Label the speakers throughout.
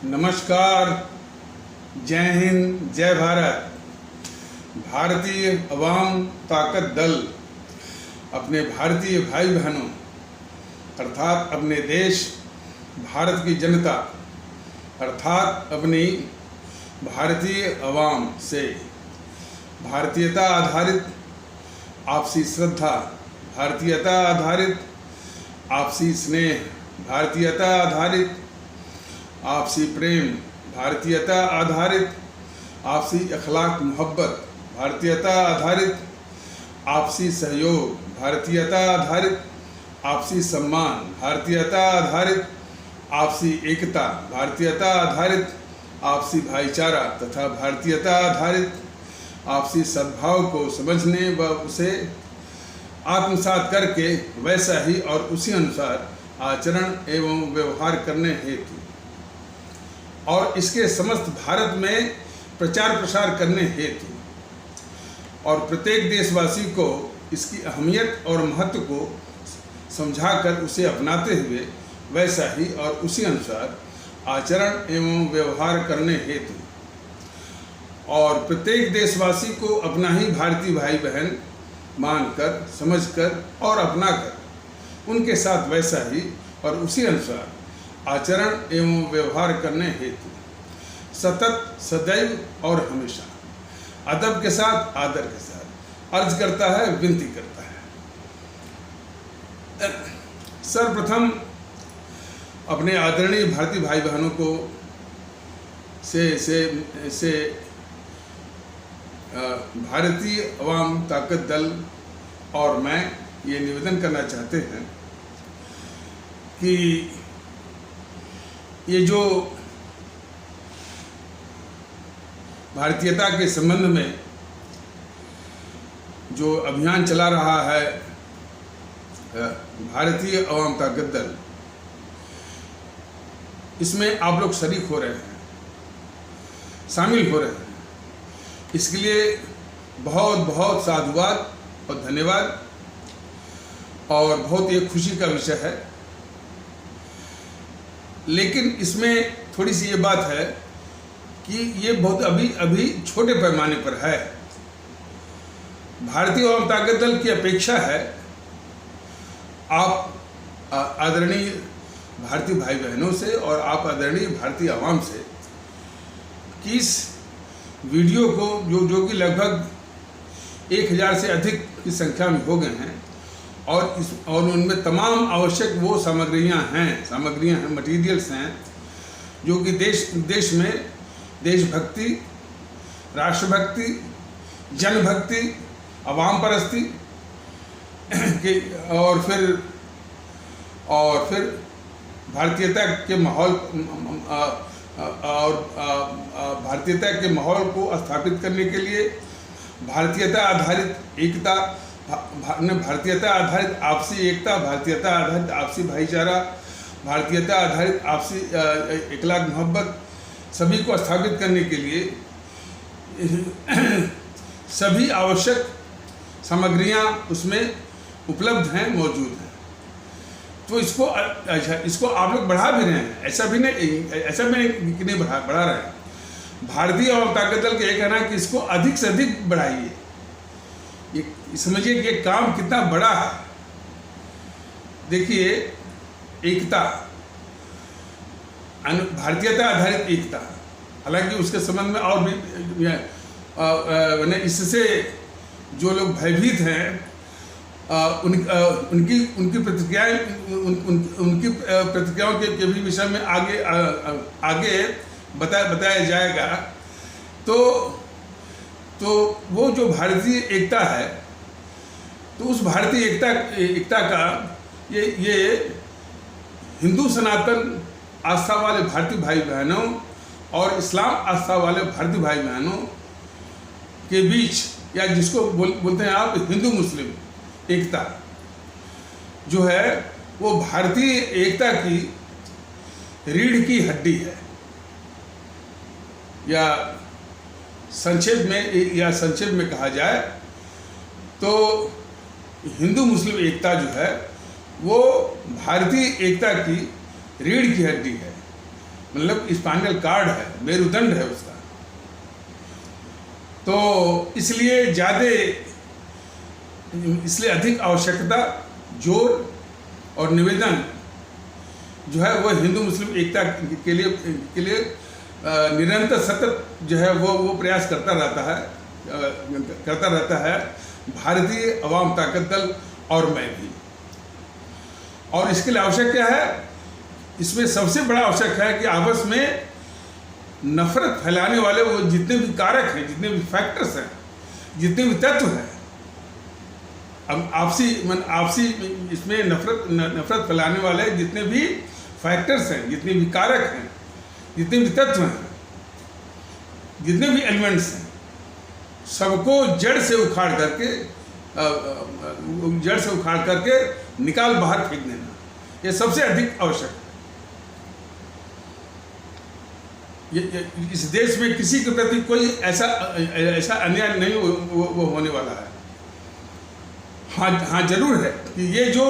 Speaker 1: नमस्कार, जय हिंद, जय भारत। भारतीय अवाम ताकत दल अपने भारतीय भाई बहनों अर्थात अपने देश भारत की जनता अर्थात अपनी भारतीय अवाम से भारतीयता आधारित आपसी श्रद्धा, भारतीयता आधारित आपसी स्नेह, भारतीयता आधारित आपसी प्रेम, भारतीयता आधारित आपसी अखलाक मोहब्बत, भारतीयता आधारित आपसी सहयोग, भारतीयता आधारित आपसी सम्मान, भारतीयता आधारित आपसी एकता, भारतीयता आधारित आपसी भाईचारा तथा भारतीयता आधारित आपसी सद्भाव को समझने व उसे आत्मसात करके वैसा ही और उसी अनुसार आचरण एवं व्यवहार करने हेतु और इसके समस्त भारत में प्रचार प्रसार करने हेतु और प्रत्येक देशवासी को इसकी अहमियत और महत्व को समझाकर उसे अपनाते हुए वैसा ही और उसी अनुसार आचरण एवं व्यवहार करने हेतु और प्रत्येक देशवासी को अपना ही भारतीय भाई बहन मानकर, समझकर और अपनाकर उनके साथ वैसा ही और उसी अनुसार आचरण एवं व्यवहार करने हेतु सतत, सदैव और हमेशा अदब के साथ, आदर के साथ अर्ज करता है, विनती करता है। सर्वप्रथम अपने आदरणीय भारतीय भाई बहनों को से भारतीय अवाम ताकत दल और मैं ये निवेदन करना चाहते हैं कि ये जो भारतीयता के संबंध में जो अभियान चला रहा है भारतीय अवाम ताकत दल, इसमें आप लोग शरीक हो रहे हैं, शामिल हो रहे हैं। इसके लिए बहुत बहुत साधुवाद और धन्यवाद और बहुत एक खुशी का विषय है। लेकिन इसमें थोड़ी सी ये बात है कि ये बहुत अभी छोटे पैमाने पर है। भारतीय अवाम ताकत दल की अपेक्षा है आप आदरणीय भारतीय भाई बहनों से और आप आदरणीय भारतीय अवाम से कि इस वीडियो को जो कि लगभग 1000 से अधिक की संख्या में हो गए हैं और उनमें तमाम आवश्यक वो सामग्रियां हैं, मटेरियल्स हैं जो कि देश में देशभक्ति, राष्ट्रभक्ति, जनभक्ति, अवाम परस्ती के और फिर भारतीयता के माहौल और भारतीयता के माहौल को स्थापित करने के लिए भारतीयता आधारित एकता, भारतीयता आधारित आपसी एकता, भारतीयता आधारित आपसी भाईचारा, भारतीयता आधारित आपसी इखलाक मोहब्बत सभी को स्थापित करने के लिए सभी आवश्यक सामग्रियां उसमें उपलब्ध हैं, मौजूद हैं। तो इसको आप लोग बढ़ा भी रहे हैं, ऐसा भी नहीं कि नहीं बढ़ा रहे हैं। भारतीय अवाम ताकत दल का ये कहना है कि इसको अधिक से अधिक बढ़ाइए। ये समझिए कि काम कितना बड़ा है। देखिए, एकता, भारतीयता आधारित एकता, हालांकि उसके संबंध में और भी इससे जो लोग भयभीत हैं उनकी प्रतिक्रियाओं के भी विषय में आगे बताया जाएगा। तो वो जो भारतीय एकता है, तो उस भारतीय एकता का ये हिंदू सनातन आस्था वाले भारतीय भाई बहनों और इस्लाम आस्था वाले भारतीय भाई बहनों के बीच, या जिसको बोलते हैं आप हिंदू मुस्लिम एकता, जो है वो भारतीय एकता की रीढ़ की हड्डी है। या संक्षेप में कहा जाए तो हिंदू मुस्लिम एकता जो है वो भारतीय एकता की रीढ़ की हड्डी है। मतलब स्पाइनल कार्ड है, मेरुदंड है उसका। तो इसलिए अधिक आवश्यकता, जोर और निवेदन जो है वो हिंदू मुस्लिम एकता के लिए निरंतर सतत जो है वो प्रयास करता रहता है भारतीय अवाम ताकत दल और मैं भी। और इसके लिए आवश्यक क्या है? इसमें सबसे बड़ा आवश्यक है कि आपस में नफरत फैलाने वाले वो जितने भी कारक हैं, जितने भी फैक्टर्स हैं, जितने भी तत्व हैं, अब आपसी इसमें नफरत फैलाने वाले जितने भी फैक्टर्स हैं, जितने भी कारक हैं, जितने भी तत्व हैं, जितने भी एलिमेंट्स हैं, सबको जड़ से उखाड़ करके निकाल बाहर फेंक देना, ये सबसे अधिक आवश्यक है। इस देश में किसी के प्रति कोई ऐसा अन्याय नहीं वो होने वाला है। हाँ जरूर है कि ये जो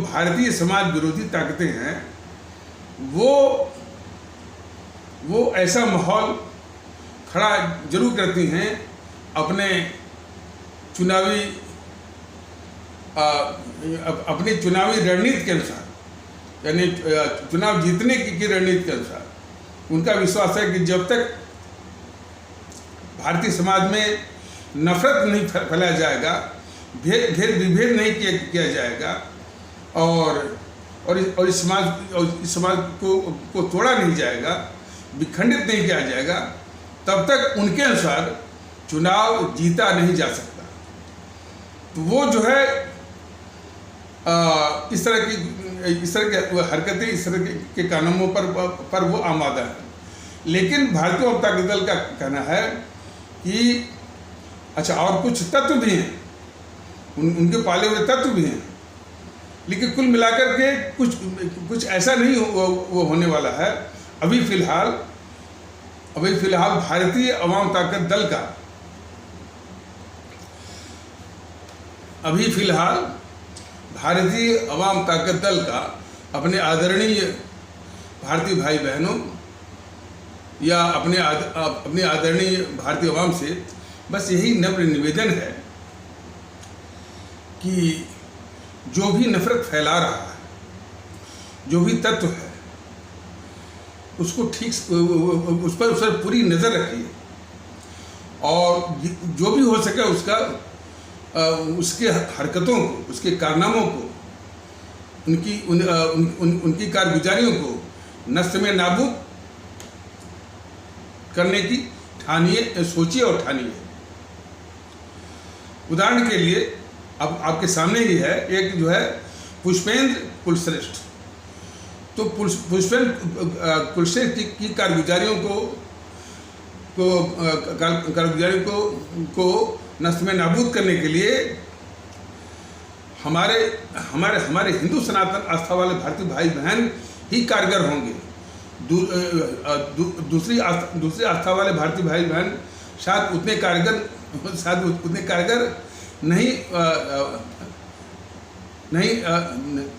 Speaker 1: भारतीय समाज विरोधी ताकतें हैं वो ऐसा माहौल खड़ा जरूर करती हैं अपने चुनावी रणनीति के अनुसार, यानी चुनाव जीतने की रणनीति के अनुसार। उनका विश्वास है कि जब तक भारतीय समाज में नफरत नहीं फैलाया जाएगा, भेद विभेद नहीं किया जाएगा और इस समाज को तोड़ा नहीं जाएगा, विखंडित नहीं किया जाएगा, तब तक उनके अनुसार चुनाव जीता नहीं जा सकता। तो वो जो है इस तरह की हरकतें, इस तरह के कानूनों पर वो आमादा है। लेकिन भारतीय जनता दल का कहना है कि अच्छा और कुछ तत्व भी हैं, उनके पाले हुए तत्व भी हैं, लेकिन कुल मिलाकर के कुछ ऐसा नहीं वो होने वाला है। अभी फिलहाल भारतीय अवाम ताकत दल का अपने आदरणीय भारतीय भाई बहनों या अपने आदरणीय भारतीय अवाम से बस यही नम्र निवेदन है कि जो भी नफरत फैला रहा है, जो भी तत्व है, उसको उस पर पूरी नज़र रखिए और जो भी हो सके उसके हरकतों को, उसके कारनामों को, उनकी कारगुजारियों को नष्ट में नाबूद करने की सोचिए और ठानिए। उदाहरण के लिए अब आपके सामने ही है एक जो है पुष्पेंद्र कुलश्रेष्ठ। तो पुष्पेंद्र कुलश्रेष्ठ की कारगुजारियों को नष्ट में नाबूद करने के लिए हमारे हिंदू सनातन आस्था वाले भारतीय भाई बहन ही कारगर होंगे। दूसरी आस्था वाले भारतीय भाई बहन शायद उतने कारगर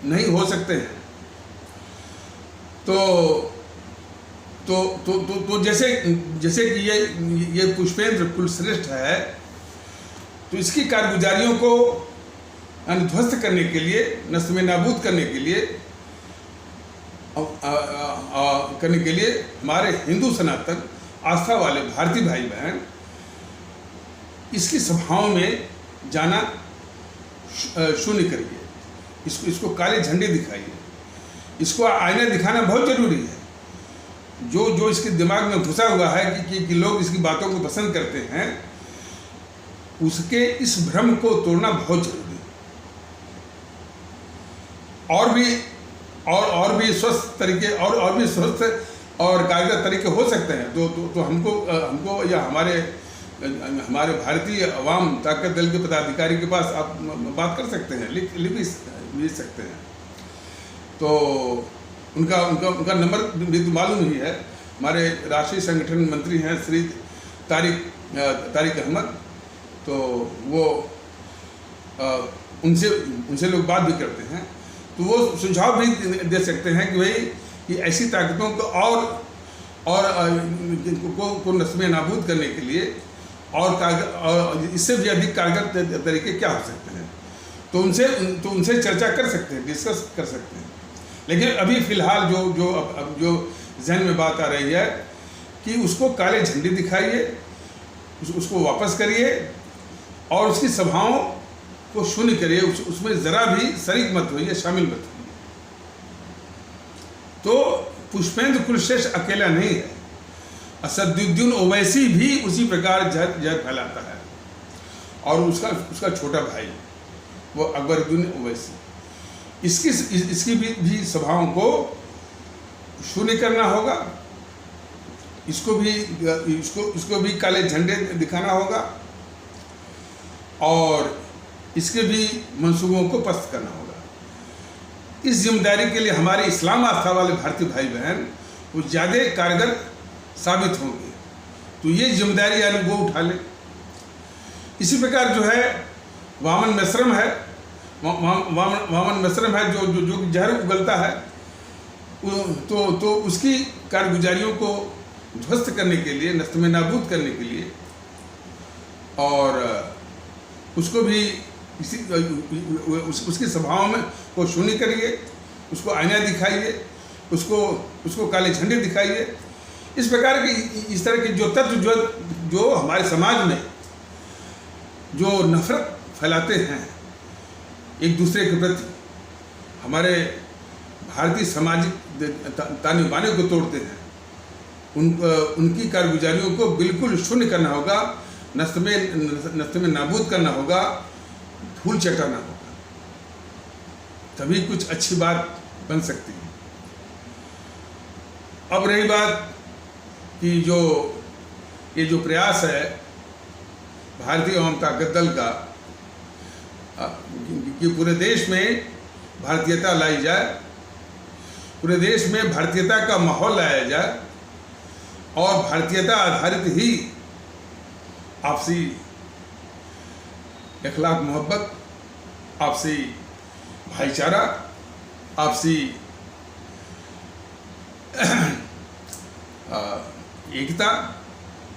Speaker 1: नहीं हो सकते हैं। तो जैसे कि ये पुष्पेंद्र कुलश्रेष्ठ है, तो इसकी कारगुजारियों को ध्वस्त करने के लिए, नष्ट में नाबूद करने के लिए हमारे हिंदू सनातन आस्था वाले भारतीय भाई बहन इसकी सभाओं में जाना शून्य करिए। इसको काले झंडे दिखाइए, इसको आईना दिखाना बहुत जरूरी है। जो इसके दिमाग में घुसा हुआ है कि लोग इसकी बातों को पसंद करते हैं, उसके इस भ्रम को तोड़ना बहुत जरूरी है। और भी स्वस्थ तरीके और भी स्वस्थ और कारगर तरीके हो सकते हैं। तो हमको या हमारे भारतीय अवाम ताकत दल के पदाधिकारी के पास आप बात कर सकते हैं, लिख भी सकते हैं। तो उनका नंबर भी तो मालूम ही है। हमारे राष्ट्रीय संगठन मंत्री हैं श्री तारिक अहमद, तो वो उनसे लोग बात भी करते हैं। तो वो सुझाव भी दे सकते हैं कि भाई कि ऐसी ताकतों को को नस्ल नाबूद करने के लिए और इससे भी अधिक कारगर तरीके क्या हो सकते हैं, तो उनसे चर्चा कर सकते हैं, डिस्कस कर सकते हैं। लेकिन अभी फ़िलहाल जो जहन में बात आ रही है कि उसको काले झंडे दिखाइए, उसको वापस करिए और उसकी सभाओं को शून्य करिए, उसमें ज़रा भी शरीक मत होइए, शामिल मत होइए। तो पुष्पेंद्र कुलश्रेष्ठ अकेला नहीं है, असदुद्दीन ओवैसी भी उसी प्रकार जहर फैलाता है, और उसका छोटा भाई वो अकबरुद्दीन ओवैसी, इसकी भी सभाओं को शून्य करना होगा, इसको भी काले झंडे दिखाना होगा और इसके भी मंसूबों को पस्त करना होगा। इस जिम्मेदारी के लिए हमारे इस्लाम आस्था वाले भारतीय भाई बहन वो ज़्यादा कारगर साबित होंगे, तो ये जिम्मेदारी यानी वो उठा ले। इसी प्रकार जो है वामन मिश्रम है, वामन मिश्रम है जो जहर उगलता है, तो उसकी कारगुजारियों को ध्वस्त करने के लिए, नस्ल में नाबूद करने के लिए, और उसको भी उसकी सभाओं में को शून्य करिए, उसको आईना दिखाइए, उसको काले झंडे दिखाइए। इस प्रकार के इस तरह के जो तत्व जो हमारे समाज में जो नफरत फैलाते हैं एक दूसरे के प्रति, हमारे भारतीय सामाजिक ताने बाने को तोड़ते हैं, उनकी कारगुजारियों को बिल्कुल शून्य करना होगा, नस्ल में नाबूद करना होगा, धूल चटाना होगा, तभी कुछ अच्छी बात बन सकती है। अब रही बात कि ये जो प्रयास है भारतीय अवाम ताकत दल का कि पूरे देश में भारतीयता लाई जाए, पूरे देश में भारतीयता का माहौल लाया जाए और भारतीयता आधारित ही आपसी इखलाक मोहब्बत, आपसी भाईचारा, आपसी एकता,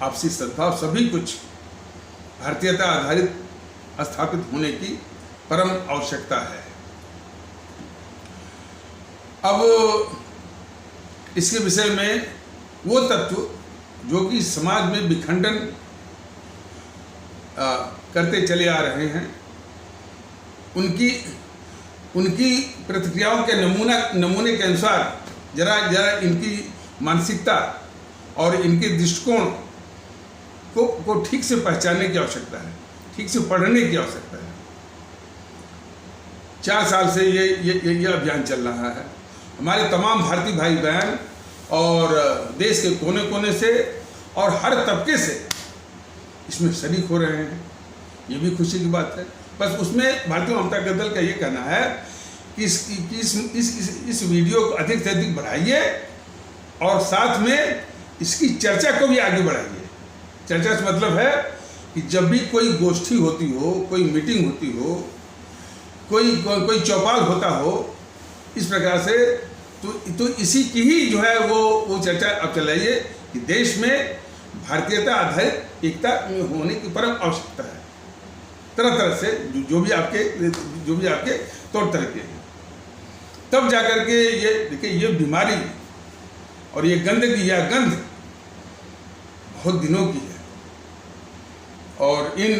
Speaker 1: आपसी सद्भाव, सभी कुछ भारतीयता आधारित स्थापित होने की परम आवश्यकता है। अब इसके विषय में वो तत्व जो कि समाज में विखंडन करते चले आ रहे हैं, उनकी प्रतिक्रियाओं के नमूने के अनुसार जरा इनकी मानसिकता और इनके दृष्टिकोण को ठीक से पहचानने की आवश्यकता है, ठीक से पढ़ने की आवश्यकता है। 4 साल से ये अभियान चल रहा है। हमारे तमाम भारतीय भाई बहन और देश के कोने कोने से और हर तबके से इसमें शरीक हो रहे हैं, ये भी खुशी की बात है। बस उसमें भारतीय जनता दल का ये कहना है कि इस वीडियो को अधिक से अधिक बढ़ाइए और साथ में इसकी चर्चा को भी आगे बढ़ाइए। चर्चा से मतलब है कि जब भी कोई गोष्ठी होती हो, कोई मीटिंग होती हो, कोई चौपाल होता हो, इस प्रकार से तो इसी की ही जो है वो चर्चा अब चलाइए कि देश में भारतीयता आधारित एकता होने की परम आवश्यकता है। तरह तरह से जो भी आपके तौर तरीके हैं, तब जाकर के ये देखिए ये बीमारी और ये गंदगी या गंध बहुत दिनों की है और इन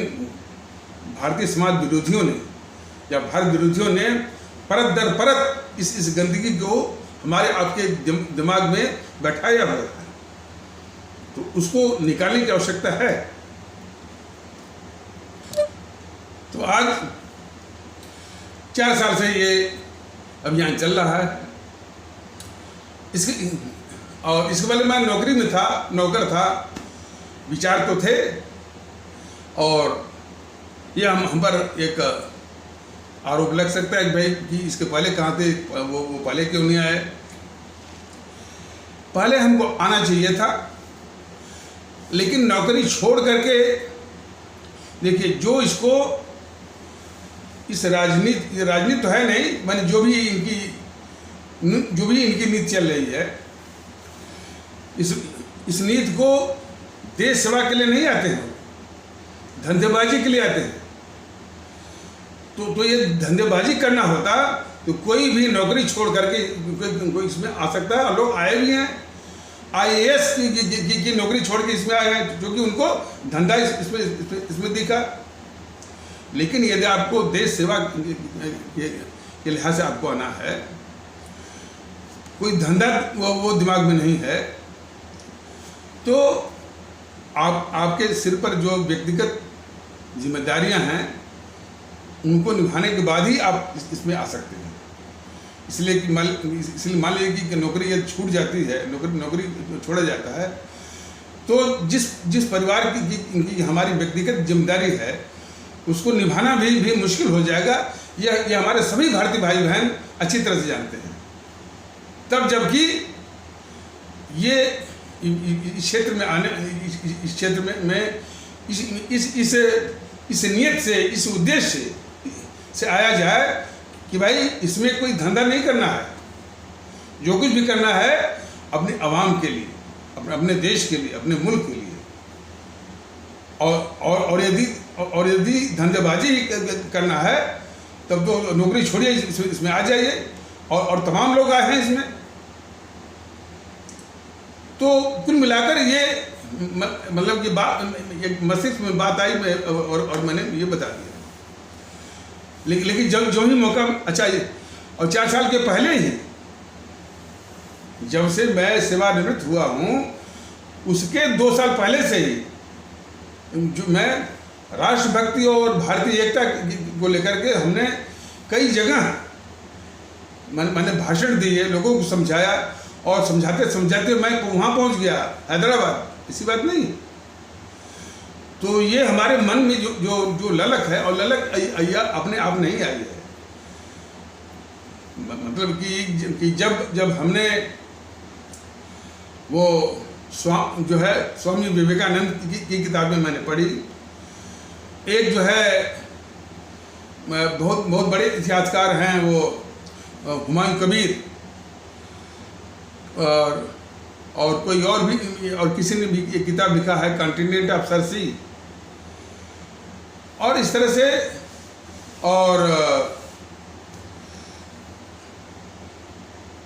Speaker 1: भारतीय समाज विरोधियों ने या भारत विरोधियों ने परत दर परत इस गंदगी को हमारे आपके दिमाग में बैठाया हुआ है, तो उसको निकालने की आवश्यकता है। तो आज 4 साल से ये अभियान चल रहा है। इसके पहले मैं नौकरी में था, नौकर था, विचार तो थे और ये हम पर एक आरोप लग सकता है कि भाई कि इसके पहले कहाँ थे, वो पहले क्यों नहीं आए। पहले हमको आना चाहिए था, लेकिन नौकरी छोड़ करके देखिए जो इस राजनीति तो है नहीं, मैंने जो भी इनकी नीति चल रही है, इस नीति को देश सेवा के लिए नहीं आते हैं, धंधेबाजी के लिए आते हैं। तो ये धंधेबाजी करना होता तो कोई भी नौकरी छोड़ करके कोई इसमें आ सकता है, और लोग आए भी हैं। IAS की नौकरी छोड़ के इसमें आए हैं क्योंकि उनको धंधा इसमें दिखा। लेकिन यदि आपको देश सेवा के लिहाज से आपको आना है, कोई धंधा वो दिमाग में नहीं है, तो आपके सिर पर जो व्यक्तिगत जिम्मेदारियां हैं उनको निभाने के बाद ही आप इसमें आ सकते हैं। इसलिए मान लीजिए कि नौकरी यदि छूट जाती है, नौकरी छोड़ा जाता है, तो जिस परिवार की हमारी व्यक्तिगत जिम्मेदारी है उसको निभाना भी मुश्किल हो जाएगा। यह हमारे सभी भारतीय भाई बहन अच्छी तरह से जानते हैं। तब जबकि ये इस क्षेत्र में इस नियत से, इस उद्देश्य से आया जाए कि भाई इसमें कोई धंधा नहीं करना है, जो कुछ भी करना है अपनी आवाम के लिए, अपने देश के लिए, अपने मुल्क के लिए। और यदि धंधेबाजी करना है तब तो नौकरी छोड़िए, इसमें आ जाइए। और तमाम लोग आए हैं इसमें। तो कुल मिलाकर ये मतलब कि एक मस्तिष्क में बात आई और मैंने ये बता दिया। लेकिन जो ही मौका, अच्छा, और 4 साल के पहले ही जब से मैं सेवानिवृत्त हुआ हूँ, उसके 2 साल पहले से ही जो मैं राष्ट्रभक्ति और भारतीय एकता को लेकर के हमने कई जगह मैंने भाषण दिए, लोगों को समझाया, और समझाते मैं वहाँ पहुँच गया, हैदराबाद। इसी बात नहीं। तो ये हमारे मन में जो ललक है, और ललक अपने आप नहीं आई है। मतलब कि जब हमने वो स्वामी विवेकानंद की किताबें मैंने पढ़ी। एक जो है बहुत बड़े इतिहासकार हैं वो हुमायूं कबीर, और कोई और भी, और किसी ने भी एक किताब लिखा है कॉन्टिनेंट ऑफ सरसी। और इस तरह से, और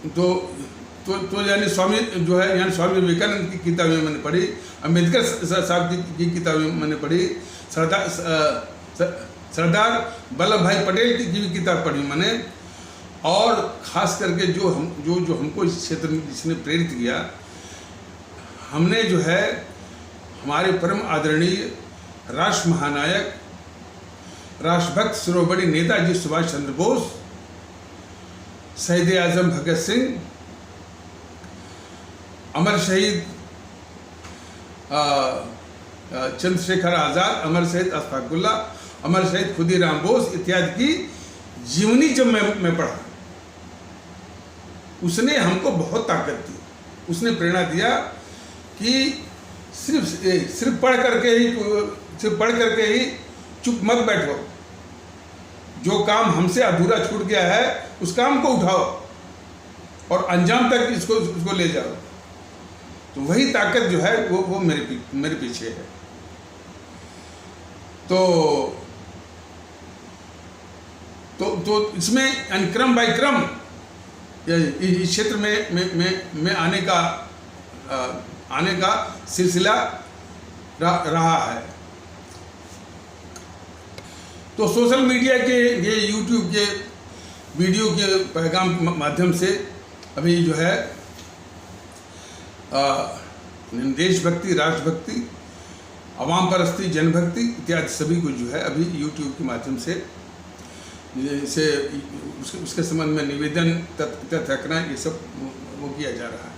Speaker 1: तो यानी स्वामी जो है, यानी स्वामी विवेकानंद की किताबें मैंने पढ़ी, अम्बेडकर साहब की किताबें मैंने पढ़ी, सरदार वल्लभ भाई पटेल की भी किताब पढ़ी मैंने। और ख़ास करके जो हमको इस क्षेत्र में जिसने प्रेरित किया, हमने जो है हमारे परम आदरणीय राष्ट्र महानायक, राष्ट्रभक्त सर्वोपरि नेताजी सुभाष चंद्र बोस, शहीद आजम भगत सिंह, अमर शहीद चंद्रशेखर आज़ाद, अमर शहीद अशफाकुल्ला, अमर शहीद खुदीराम बोस इत्यादि की जीवनी जब मैं पढ़ा, उसने हमको बहुत ताकत दी। उसने प्रेरणा दिया कि सिर्फ पढ़ करके ही चुप मत बैठो। जो काम हमसे अधूरा छूट गया है उस काम को उठाओ और अंजाम तक इसको ले जाओ। तो वही ताकत जो है वो मेरे पीछे है। तो इसमें क्रम बाय क्रम इस क्षेत्र में आने का सिलसिला रहा है। तो सोशल मीडिया के ये यूट्यूब के वीडियो के पैगाम माध्यम से अभी जो है देशभक्ति, राष्ट्रभक्ति, आवाम परस्ती, जनभक्ति इत्यादि सभी को जो है अभी यूट्यूब के माध्यम से उसके संबंध में निवेदन, तथ्य रखना, ये सब वो किया जा रहा है।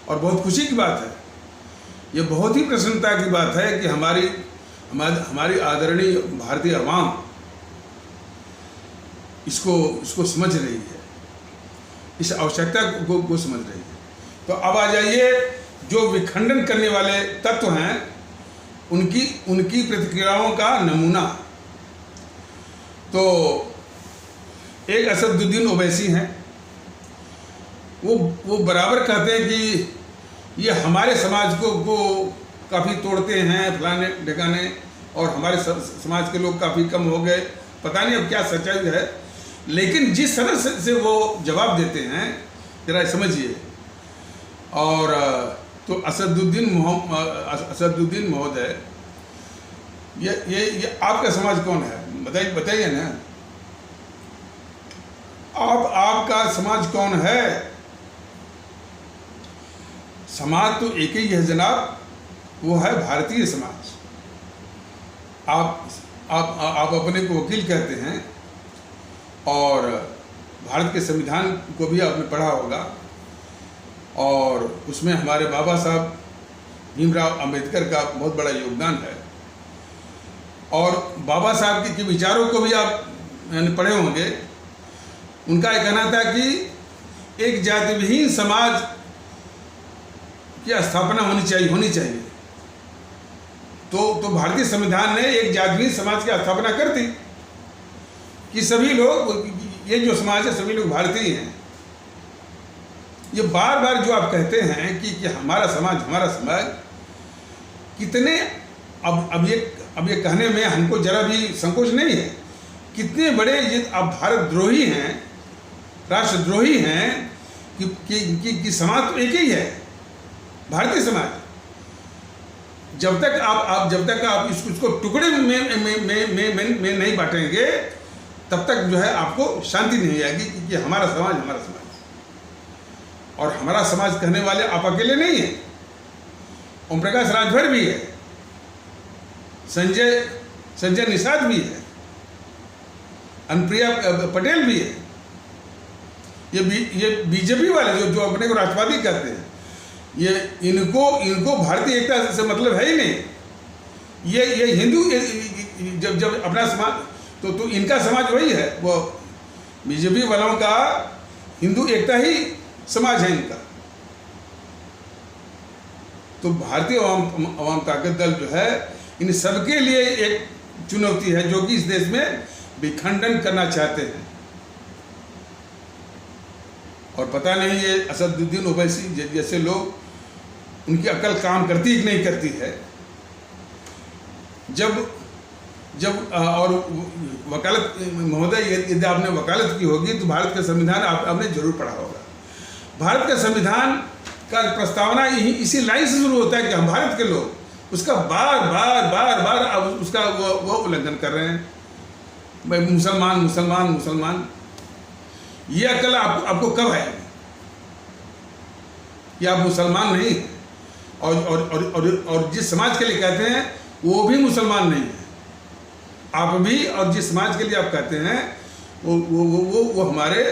Speaker 1: और बहुत खुशी की बात है, ये बहुत ही प्रसन्नता की बात है कि हमारी आदरणीय भारतीय आवाम इसको समझ रही है, इस आवश्यकता को समझ रही है। तो अब आ जाइए, जो विखंडन करने वाले तत्व हैं उनकी प्रतिक्रियाओं का नमूना। तो एक असदुद्दीन ओवैसी हैं, वो बराबर कहते हैं कि ये हमारे समाज को काफ़ी तोड़ते हैं फलाने ढिकाने, और हमारे समाज के लोग काफ़ी कम हो गए। पता नहीं अब क्या सच्चाई है, लेकिन जिस तरह से वो जवाब देते हैं जरा समझिए। और तो असदुद्दीन महोदय, ये आपका समाज कौन है? बताइए ना, आपका समाज कौन है? समाज तो एक ही है जनाब, वो है भारतीय समाज। आप अपने को वकील कहते हैं, और भारत के संविधान को भी आपने पढ़ा होगा, और उसमें हमारे बाबा साहब भीमराव अंबेडकर का बहुत बड़ा योगदान है। और बाबा साहब के विचारों को भी आप पढ़े होंगे। उनका एक कहना था कि एक जाति विहीन समाज की स्थापना होनी चाहिए। तो भारतीय संविधान ने एक जाति विहीन समाज की स्थापना कर दी कि सभी लोग, ये जो समाज है सभी लोग भारतीय हैं। ये बार बार जो आप कहते हैं कि हमारा समाज कितने, अब ये कहने में हमको जरा भी संकोच नहीं है, कितने बड़े ये आप भारत द्रोही हैं, राष्ट्रद्रोही हैं कि समाज तो एक ही है, भारतीय समाज। जब तक आप इसको टुकड़े में नहीं बांटेंगे, तब तक जो है आपको शांति नहीं आएगी कि हमारा समाज। और हमारा समाज कहने वाले आप अकेले नहीं हैं, ओम प्रकाश राजभर भी है, संजय निषाद भी है, अनुप्रिया पटेल भी है। ये बीजेपी वाले जो अपने को राष्ट्रवादी कहते हैं, ये इनको भारतीय एकता से मतलब है ही नहीं। ये हिंदू, जब अपना समाज, तो इनका समाज वही है, वो बीजेपी वालों का हिंदू एकता ही समाज है इनका। तो भारतीय अवाम ताकत दल जो है, इन सबके लिए एक चुनौती है, जो कि इस देश में विखंडन करना चाहते हैं। और पता नहीं ये असदुद्दीन ओवैसी जैसे लोग, उनकी अकल काम करती कि नहीं करती है। जब और वकालत महोदय, यदि आपने वकालत की होगी तो भारत का संविधान आपने जरूर पढ़ा होगा। भारत का संविधान का प्रस्तावना इसी लाइन से शुरू होता है कि हम भारत के लोग उसका बार अब उसका वो उल्लंघन कर रहे हैं। भाई मुसलमान, ये अकल आपको कब है कि आप मुसलमान नहीं हैं, और जिस समाज के लिए कहते हैं वो भी मुसलमान नहीं है। आप भी, और जिस समाज के लिए आप कहते हैं वो हमारे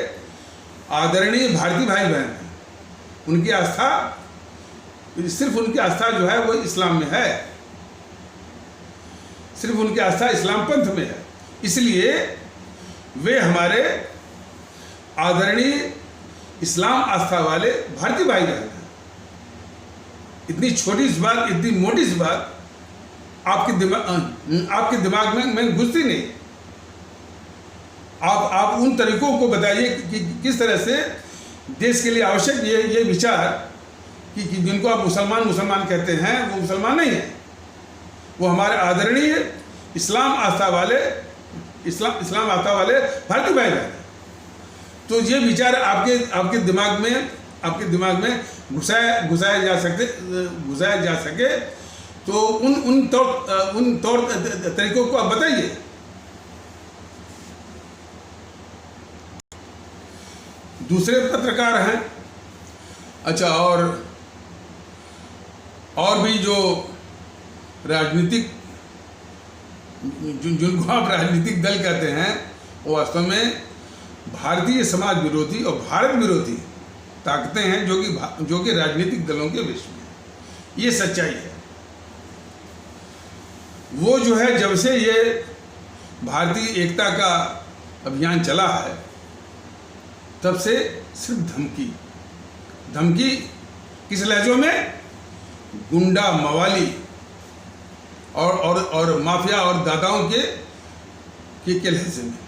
Speaker 1: आदरणीय भारतीय भाई बहन हैं। उनकी आस्था, सिर्फ उनकी आस्था जो है वो इस्लाम में है, सिर्फ उनकी आस्था इस्लाम पंथ में है। इसलिए वे हमारे आदरणीय इस्लाम आस्था वाले भारतीय भाई बहन हैं। इतनी छोटी सी बात, इतनी मोटी सी बात आपके दिमाग में घुसती नहीं। आप उन तरीकों को बताइए कि किस तरह से देश के लिए आवश्यक ये विचार कि जिनको आप मुसलमान कहते हैं, वो मुसलमान नहीं है, वो हमारे आदरणीय इस्लाम आस्था वाले भारतीय भाई बहन। तो ये विचार आपके दिमाग में घुसाया जा सके, तो उन तौर तरीकों को आप बताइए। दूसरे पत्रकार हैं, अच्छा, और भी जो राजनीतिक, जिनको आप राजनीतिक दल कहते हैं, वो वास्तव में भारतीय समाज विरोधी और भारत विरोधी ताकतें हैं, जो कि राजनीतिक दलों के विषय में। ये सच्चाई है। वो जो है, जब से ये भारतीय एकता का अभियान चला है, तब से सिर्फ धमकी किस लहजों में, गुंडा मवाली और माफिया और दादाओं के लहजे में।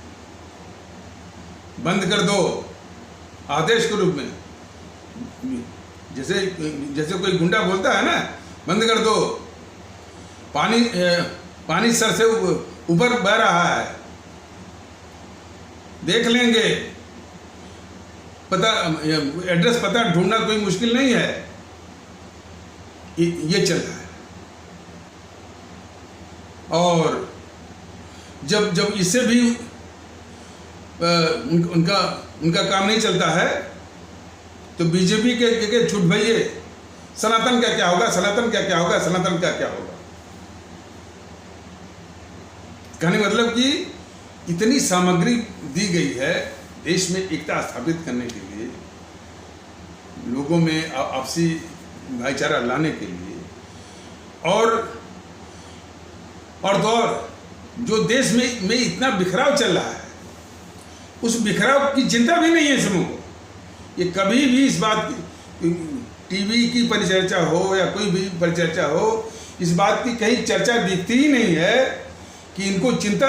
Speaker 1: बंद कर दो, आदेश के रूप में। जैसे जैसे कोई गुंडा बोलता है ना, बंद कर दो, पानी सर से ऊपर बह रहा है, देख लेंगे, एड्रेस पता ढूंढना कोई मुश्किल नहीं है, ये चल रहा है। और जब इससे भी उनका काम नहीं चलता है, तो बीजेपी के छूट भैये, सनातन का क्या होगा, सनातन का क्या होगा, सनातन का क्या होगा। कहने मतलब कि इतनी सामग्री दी गई है देश में एकता स्थापित करने के लिए, लोगों में आपसी भाईचारा लाने के लिए, और तो और जो देश में इतना बिखराव चल रहा है, उस बिखराव की चिंता भी नहीं है समूह को। ये कभी भी इस बात की, टीवी की परिचर्चा हो या कोई भी परिचर्चा हो, इस बात की कहीं चर्चा दिखती ही नहीं है कि इनको चिंता,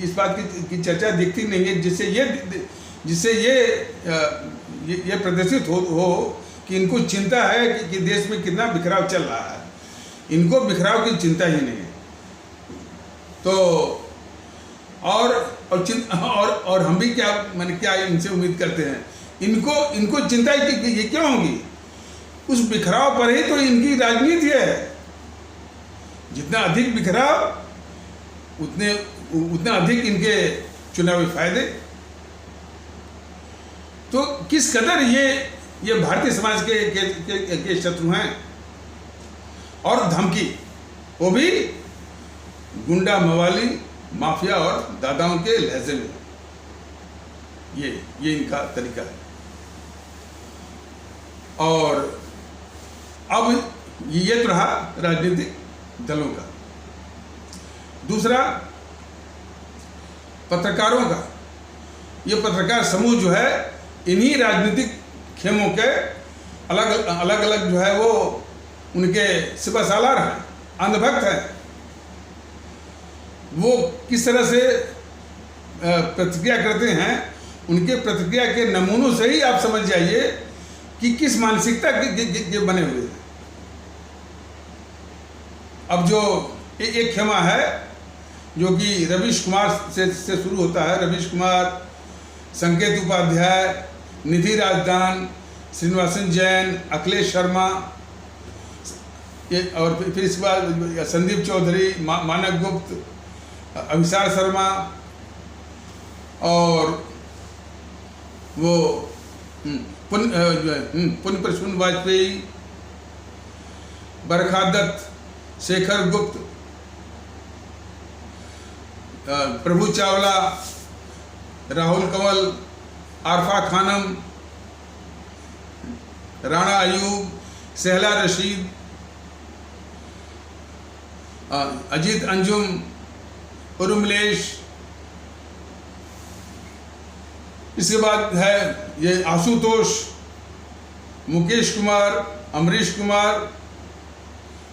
Speaker 1: इस बात की चर्चा दिखती नहीं है जिससे ये प्रदर्शित हो कि इनको चिंता है कि देश में कितना बिखराव चल रहा है। इनको बिखराव की चिंता ही नहीं है। तो और हम भी क्या इनसे उम्मीद करते हैं, इनको चिंता ये क्यों होगी? उस बिखराव पर ही तो इनकी राजनीति है। जितना अधिक बिखराव, उतना अधिक इनके चुनावी फायदे। तो किस कदर ये भारतीय समाज के शत्रु हैं, और धमकी, वो भी गुंडा, मवाली, माफिया और दादाओं के लहजे में। ये इनका तरीका है। और अब ये तो रहा राजनीतिक दलों का। दूसरा, पत्रकारों का। ये पत्रकार समूह जो है, इन्हीं राजनीतिक खेमों के अलग जो है वो उनके सिपह सालार हैं, अंधभक्त हैं। वो किस तरह से प्रतिक्रिया करते हैं, उनके प्रतिक्रिया के नमूनों से ही आप समझ जाइए कि किस मानसिकता के बने हुए हैं। अब जो एक खेमा है जो कि रवीश कुमार से शुरू होता है, रवीश कुमार, संकेत उपाध्याय, निधि राजदान, श्रीनिवासन जैन, अखिलेश शर्मा, और फिर इसके बाद संदीप चौधरी, मानक गुप्त, अभिसार शर्मा, और वो पुण्य प्रसून वाजपेयी, बरखा दत्त, शेखर गुप्त, प्रभु चावला, राहुल कंवल, आरफा खानम, राणा अयूब, सहला रशीद, अजीत अंजुम, उर्मिलेश। इसके बाद है ये आशुतोष, मुकेश कुमार, अमरीश कुमार,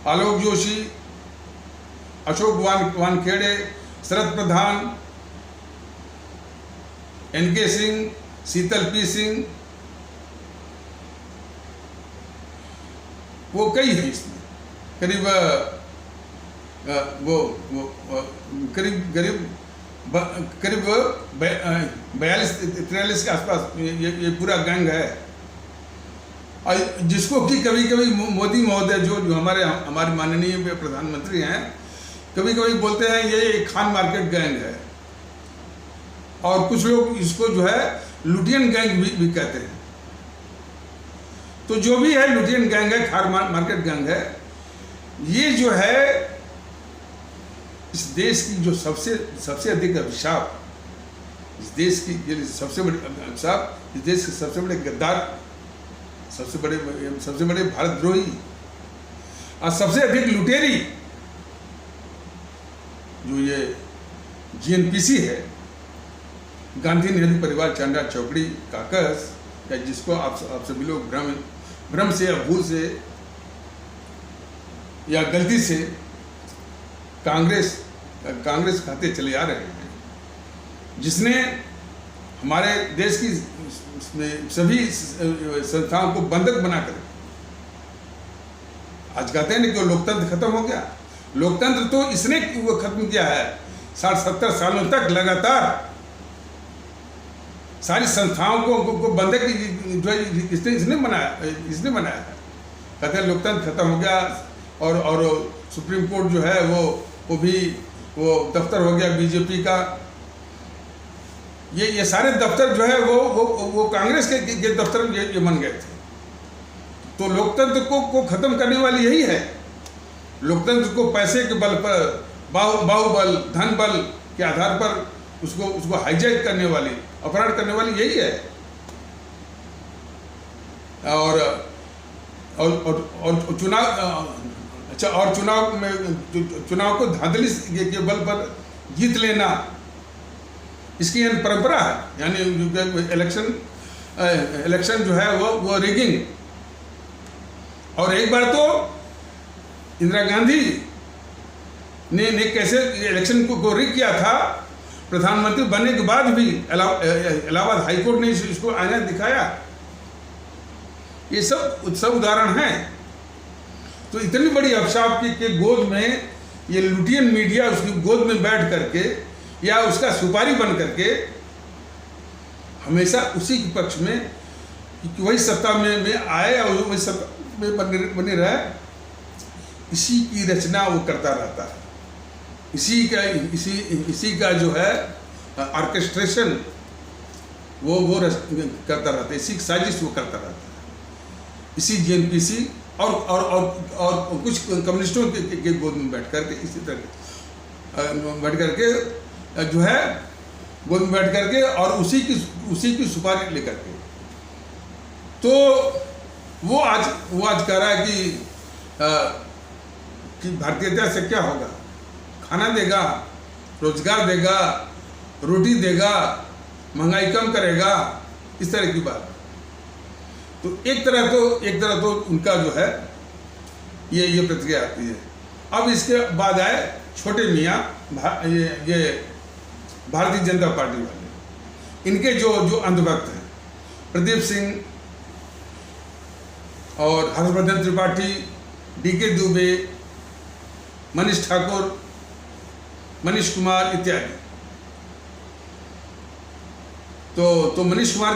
Speaker 1: आलोक जोशी, अशोक वानखेड़े, शरद प्रधान, एनके सिंह, शीतल पी सिंह, वो कई है इसमें। करीब करीब 42-43 के आसपास ये पूरा गैंग है। और जिसको कि कभी कभी मोदी महोदय जो हमारे माननीय प्रधानमंत्री हैं, कभी कभी बोलते हैं ये खान मार्केट गैंग है, और कुछ लोग इसको जो है लुटियन गैंग भी कहते हैं। तो जो भी है लुटियन गैंग है, खान मार्केट गैंग है। ये जो है इस देश की जो सबसे अधिक अभिशाप, इस देश की सबसे बड़ी अभिशाप, इस देश के सबसे बड़े गद्दार, सबसे बड़े भारतद्रोही और सबसे अधिक लुटेरी जो ये जीएनपीसी है, गांधी नेहरू परिवार चांडा चौकड़ी काकस, या जिसको आप सभी लोग भ्रम से या भूल से या गलती से कांग्रेस खाते चले आ रहे हैं, जिसने हमारे देश की सभी संस्थाओं को बंधक बनाकर, आज कहते हैं ना कि लोकतंत्र खत्म हो गया। लोकतंत्र तो इसने वो खत्म किया है। 60-70 सालों तक लगातार सारी संस्थाओं को बंधक जो इसने बनाया है। कहते हैं लोकतंत्र खत्म हो गया और सुप्रीम कोर्ट जो है वो भी दफ्तर हो गया बीजेपी का। ये सारे दफ्तर जो है वो कांग्रेस के दफ्तर ये बन गए थे। तो लोकतंत्र को खत्म करने वाली यही है। लोकतंत्र को पैसे के बल पर, बाहुबल, धन बल के आधार पर उसको हाईजैक करने वाली, अपहरण करने वाली यही है। और चुनाव को धांधली के बल पर जीत लेना, इसकी परंपरा है। यानी इलेक्शन जो है वो रिगिंग। और एक बार तो इंदिरा गांधी ने कैसे इलेक्शन को रिग किया था, प्रधानमंत्री बनने के बाद भी इलाहाबाद हाईकोर्ट ने इसको आईना दिखाया। ये सब उदाहरण हैं। तो इतनी बड़ी अभिशाप के गोद में ये लुटियन मीडिया उसकी गोद में बैठ करके या उसका सुपारी बन करके हमेशा उसी के पक्ष में कि वही सत्ता में आए और वही सत्ता में बने रहे, इसी की रचना वो करता रहता है। इसी का जो है ऑर्केस्ट्रेशन वो करता रहता है। इसी की साजिश वो करता रहता है। इसी जेएनपीसी और कुछ कम्युनिस्टों के गोद में बैठ करके इसी तरह बैठ करके जो है गोद में बैठ करके और उसी की सुपारी लेकर के। तो वो आज कह रहा है कि भारतीयता से क्या होगा, खाना देगा, रोजगार देगा, रोटी देगा, महंगाई कम करेगा, इस तरह की बात। तो एक तरह तो उनका जो है ये प्रतिक्रिया आती है। अब इसके बाद आए छोटे मियाँ, ये भारतीय जनता पार्टी वाले। इनके जो अंधभक्त हैं, प्रदीप सिंह और हर्षवर्धन त्रिपाठी, डीके दुबे, मनीष ठाकुर, मनीष कुमार इत्यादि। तो मनीष कुमार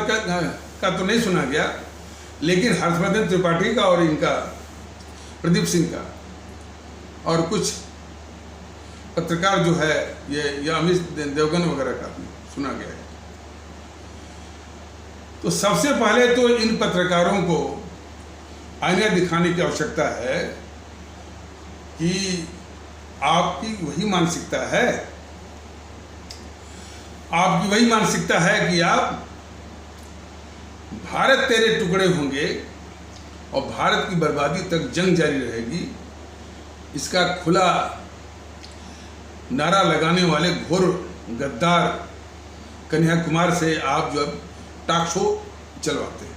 Speaker 1: का तो नहीं सुना गया, लेकिन हर्षवर्धन त्रिपाठी का और इनका प्रदीप सिंह का और कुछ पत्रकार जो है ये अमित देवगन वगैरह का सुना गया है। तो सबसे पहले तो इन पत्रकारों को आईना दिखाने की आवश्यकता है कि आपकी वही मानसिकता है, आपकी वही मानसिकता है कि आप भारत तेरे टुकड़े होंगे और भारत की बर्बादी तक जंग जारी रहेगी, इसका खुला नारा लगाने वाले घोर गद्दार कन्हैया से आप जो टॉक शो चलवाते हैं।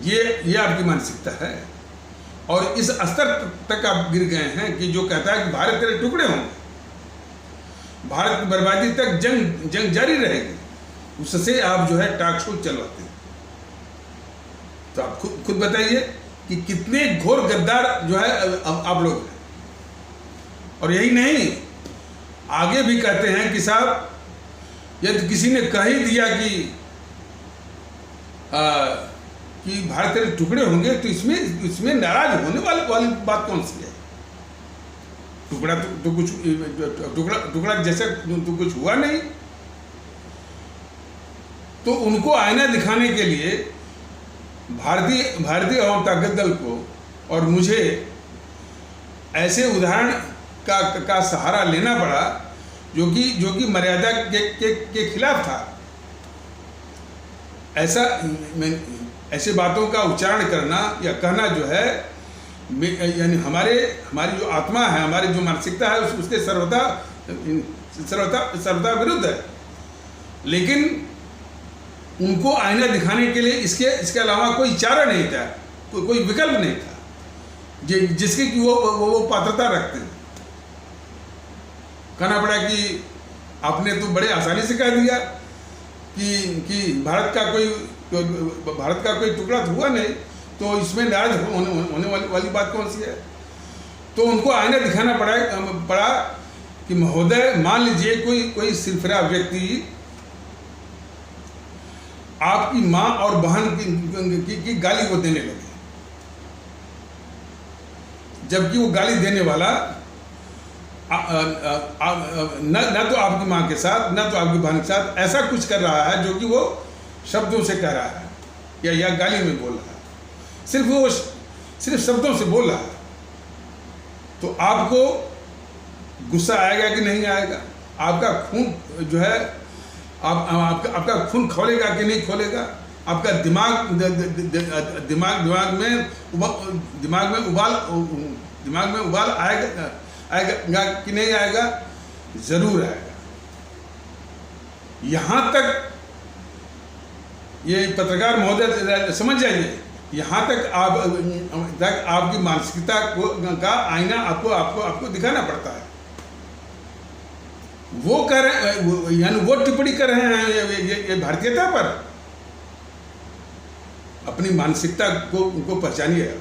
Speaker 1: ये आपकी मानसिकता है और इस स्तर तक आप गिर गए हैं कि जो कहता है कि भारत तेरे टुकड़े होंगे, भारत की बर्बादी तक जंग जारी रहेगी, उससे आप जो है टॉक शो चलवाते हैं। तो आप खुद बताइए कि कितने घोर गद्दार जो है आप लोग हैं। और यही नहीं, आगे भी कहते हैं कि साहब यदि किसी ने कह ही दिया कि भारत तेरे टुकड़े होंगे तो इसमें नाराज होने वाली बात कौन सी है? टुकड़ा तो कुछ टुकड़ा जैसा तो कुछ हुआ नहीं। तो उनको आईना दिखाने के लिए भारतीय आवाम ताकत दल को और मुझे ऐसे उदाहरण का सहारा लेना पड़ा जो कि मर्यादा के खिलाफ था। ऐसे बातों का उच्चारण करना या कहना जो है यानी हमारी जो आत्मा है, हमारी जो मानसिकता है उसके सर्वथा विरुद्ध है। लेकिन उनको आईना दिखाने के लिए इसके अलावा कोई चारा नहीं था, कोई विकल्प नहीं था जिसकी कि वो पात्रता रखते हैं। कहना पड़ा कि आपने तो बड़े आसानी से कह दिया कि भारत का कोई टुकड़ा तो हुआ नहीं, तो इसमें नाराज होने वाली बात कौन सी है। तो उनको आईना दिखाना पड़ा कि महोदय, मान लीजिए कोई सिरफिरा व्यक्ति आपकी माँ और बहन की गाली को देने लगे, जबकि वो गाली देने वाला न तो आपकी माँ के साथ न तो आपकी बहन के साथ ऐसा कुछ कर रहा है जो कि वो शब्दों से कह रहा है या गाली में बोल रहा है, सिर्फ शब्दों से बोल रहा है। तो आपको गुस्सा आएगा कि नहीं आएगा? आपका खून जो है आपका खून खोलेगा कि नहीं खोलेगा? आपका दिमाग में उबाल आएगा कि नहीं आएगा? जरूर आएगा। यहाँ तक ये पत्रकार महोदय समझ जाइए, यहाँ तक आपकी मानसिकता का आईना आपको दिखाना पड़ता है। वो कर रहे यानी वो टिप्पणी कर रहे हैं ये भारतीयता पर। अपनी मानसिकता को पहचानिए।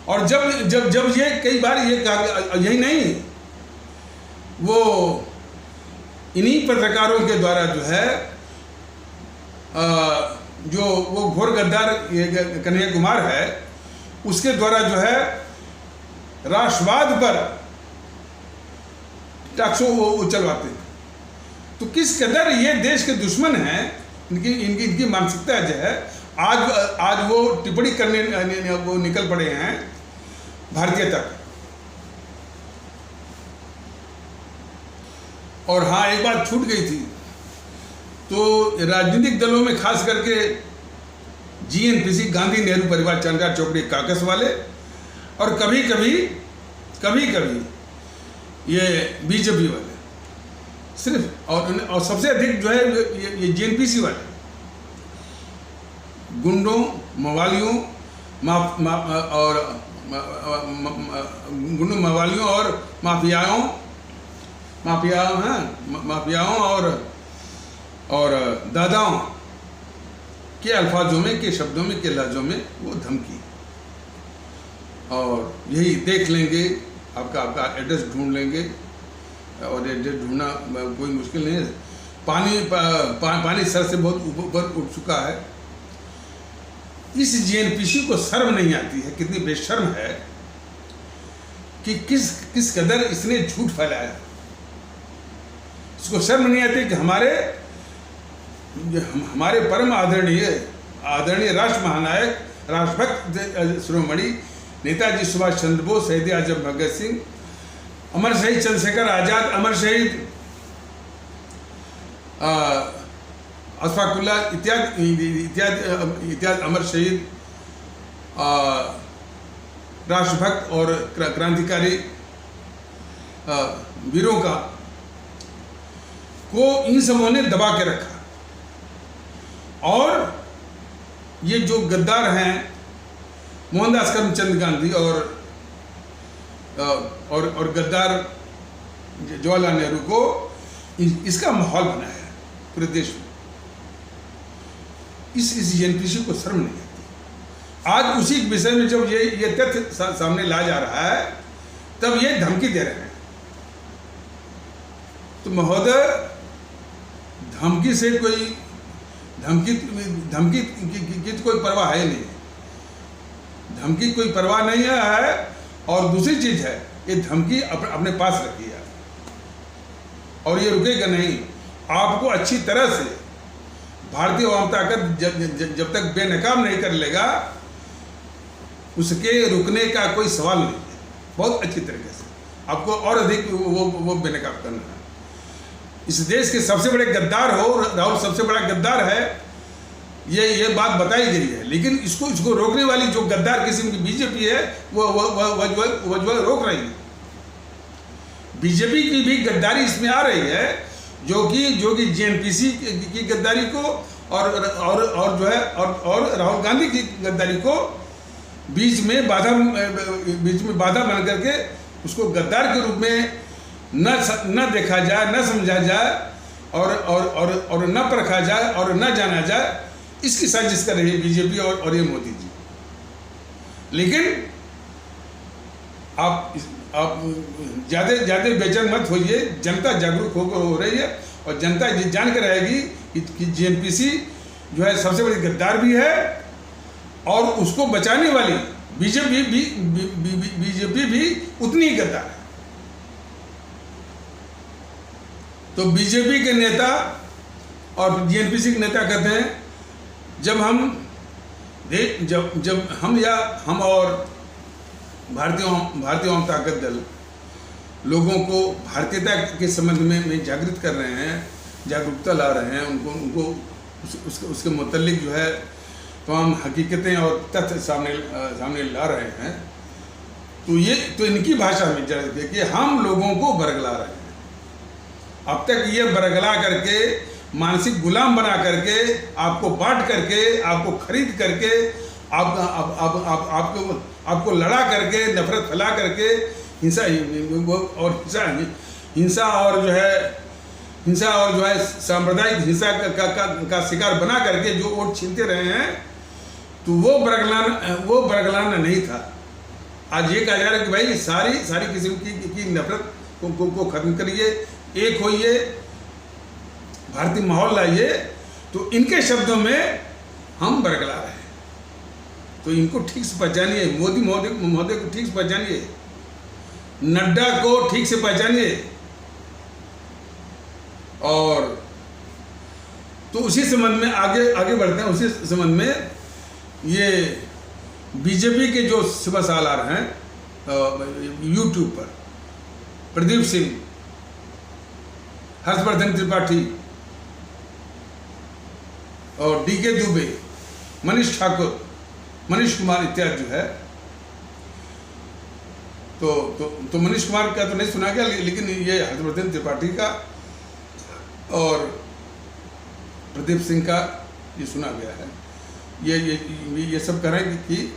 Speaker 1: और जब ये कई बार ये कहा, यही नहीं, वो इन्हीं पत्रकारों के द्वारा जो है जो वो घोर गद्दार कन्हैया कुमार है, उसके द्वारा जो है राष्ट्रवाद पर टॉकशो वो चलवाते हैं। तो किस कदर ये देश के दुश्मन हैं, इनकी मानसिकता जो है, आज वो टिप्पणी करने वो निकल पड़े हैं भारतीयता पर। और हाँ, एक बात छूट गई थी, तो राजनीतिक दलों में खास करके जीएनपीसी, गांधी नेहरू परिवार चांदार चौकड़ी काकस वाले, और कभी कभी ये बीजेपी वाले, सिर्फ और सबसे अधिक जो है ये जीएनपीसी वाले गुंडों, मवालियों और माफियाओं और दादाओं के अल्फाजों में, के शब्दों में, के लहजों में वो धमकी। और यही देख लेंगे, आपका एड्रेस ढूंढ लेंगे, और एड्रेस ढूंढना कोई मुश्किल नहीं है। पानी सर से बहुत ऊपर उठ चुका है। इस जीएनपीसी को शर्म नहीं आती है, कितनी बेशर्म है कि किस कदर इसने झूठ फैलाया। इसको शर्म नहीं आती कि हमारे परम आदरणीय राष्ट्र महानायक, राष्ट्रभक्त शिरोमणि नेताजी सुभाष चंद्र बोस, शहीद आजम भगत सिंह, अमर शहीद चंद्रशेखर आजाद, अमर शहीद अशफाकुल्ला इत्यादि अमर शहीद राष्ट्रभक्त और क्रांतिकारी वीरों को इन सबों ने दबा के रखा। और ये जो गद्दार हैं, मोहनदास करमचंद गांधी और गद्दार जवाहरलाल नेहरू को इसका माहौल बनाया है पूरे देश में। इस जीएनपीसी को शर्म नहीं आती। आज उसी विषय में जब ये तथ्य सामने लाया जा रहा है, तब ये धमकी दे रहे हैं। तो महोदय, धमकी की तो कोई परवाह है नहीं, धमकी कोई परवाह नहीं है। और दूसरी चीज है, ये धमकी अपने पास रखी है और ये रुकेगा नहीं। आपको अच्छी तरह से भारतीय अवाम ताकत जब तक बेनकाम नहीं कर लेगा, उसके रुकने का कोई सवाल नहीं है। बहुत अच्छी तरीके से आपको और अधिक वो बेनकाम करना है। इस देश के सबसे बड़े गद्दार हो, राहुल सबसे बड़ा गद्दार है, ये बात बताई गई है। लेकिन इसको रोकने वाली जो गद्दार किस्म की बीजेपी है, वो रोक रही है। बीजेपी की भी गद्दारी इसमें आ रही है, जो कि जीएनपीसी की गद्दारी को और जो है और राहुल गांधी की गद्दारी को बीच में बाधा बन करके उसको गद्दार के रूप में न देखा जाए, न समझा जाए और न परखा जाए और न जाना जाए, इसकी साजिश कर रही है बीजेपी और ये मोदी जी। लेकिन आप ज़्यादा बेचैन मत होइए, जनता जागरूक होकर हो रही है और जनता ये जान कर रहेगी कि जीएनपीसी जो है सबसे बड़ी गद्दार भी है और उसको बचाने वाली बीजेपी भी उतनी ही गद्दार है। तो बीजेपी के नेता और जीएनपीसी के नेता कहते हैं जब हम और भारतीय आवाम ताकत दल लोगों को भारतीयता के संबंध में जागृत कर रहे हैं, जागरूकता ला रहे हैं, उनको उसके मुतल्लिक जो है तमाम हकीकतें और तथ्य सामने ला रहे हैं। तो इनकी भाषा में देखिए कि हम लोगों को बरगला रहे हैं। अब तक ये बरगला करके, मानसिक गुलाम बना करके, आपको बांट करके, आपको खरीद करके, आपको लड़ा करके, नफरत फैला करके, हिंसा और जो है सांप्रदायिक हिंसा का शिकार बना करके जो वोट छीनते रहे हैं, तो वो बरगलाना नहीं था। आज ये कहा जा रहा है कि भाई सारी किस्म की नफरत को खत्म करिए, एक होइए, भारतीय माहौल लाइए। तो इनके शब्दों में हम बरगला रहे हैं। तो इनको ठीक से पहचानिए, मोदी महोदय को ठीक से पहचानिए, नड्डा को ठीक से पहचानिए। और तो उसी संबंध में आगे बढ़ते हैं। उसी संबंध में ये बीजेपी के जो सुबह सालार हैं यूट्यूब पर, प्रदीप सिंह, हर्षवर्धन त्रिपाठी और डीके दुबे, मनीष ठाकुर, मनीष कुमार इत्यादि जो है, तो मनीष कुमार का तो नहीं सुना गया, लेकिन ये हर्षवर्धन त्रिपाठी का और प्रदीप सिंह का ये सुना गया है। ये सब कह रहे हैं कि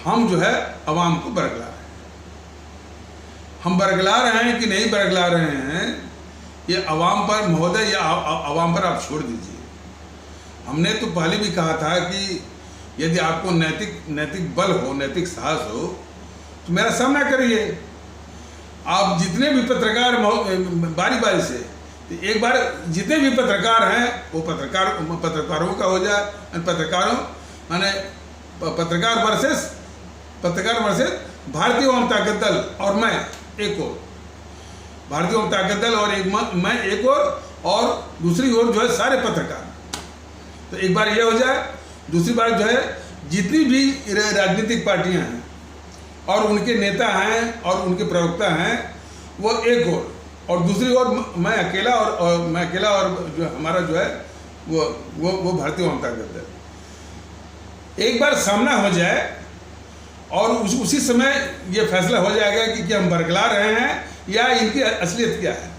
Speaker 1: हम जो है अवाम को बरगला रहे हैं। हम बरगला रहे हैं कि नहीं बरगला रहे हैं, ये अवाम पर महोदय, या अवाम पर आप छोड़ दीजिए। हमने तो पहले भी कहा था कि यदि आपको नैतिक बल हो, नैतिक साहस हो, तो मेरा सामना करिए। आप जितने भी पत्रकार बारी से, तो एक बार जितने भी पत्रकार हैं वो पत्रकारों का हो जाए, पत्रकार वर्सेस भारतीय आवाम ताकत दल और मैं एक और, भारतीय आवाम ताकत दल और मैं एक और दूसरी ओर जो है सारे पत्रकार। तो एक बार ये हो जाए। दूसरी बात जो है, जितनी भी राजनीतिक पार्टियां हैं और उनके नेता हैं और उनके प्रवक्ता हैं, वो एक और दूसरी ओर मैं अकेला और जो हमारा जो है वो भारतीय आवाम ताकत दल। एक बार सामना हो जाए और उसी समय ये फैसला हो जाएगा कि हम बरगला रहे हैं या इनकी असलियत क्या है।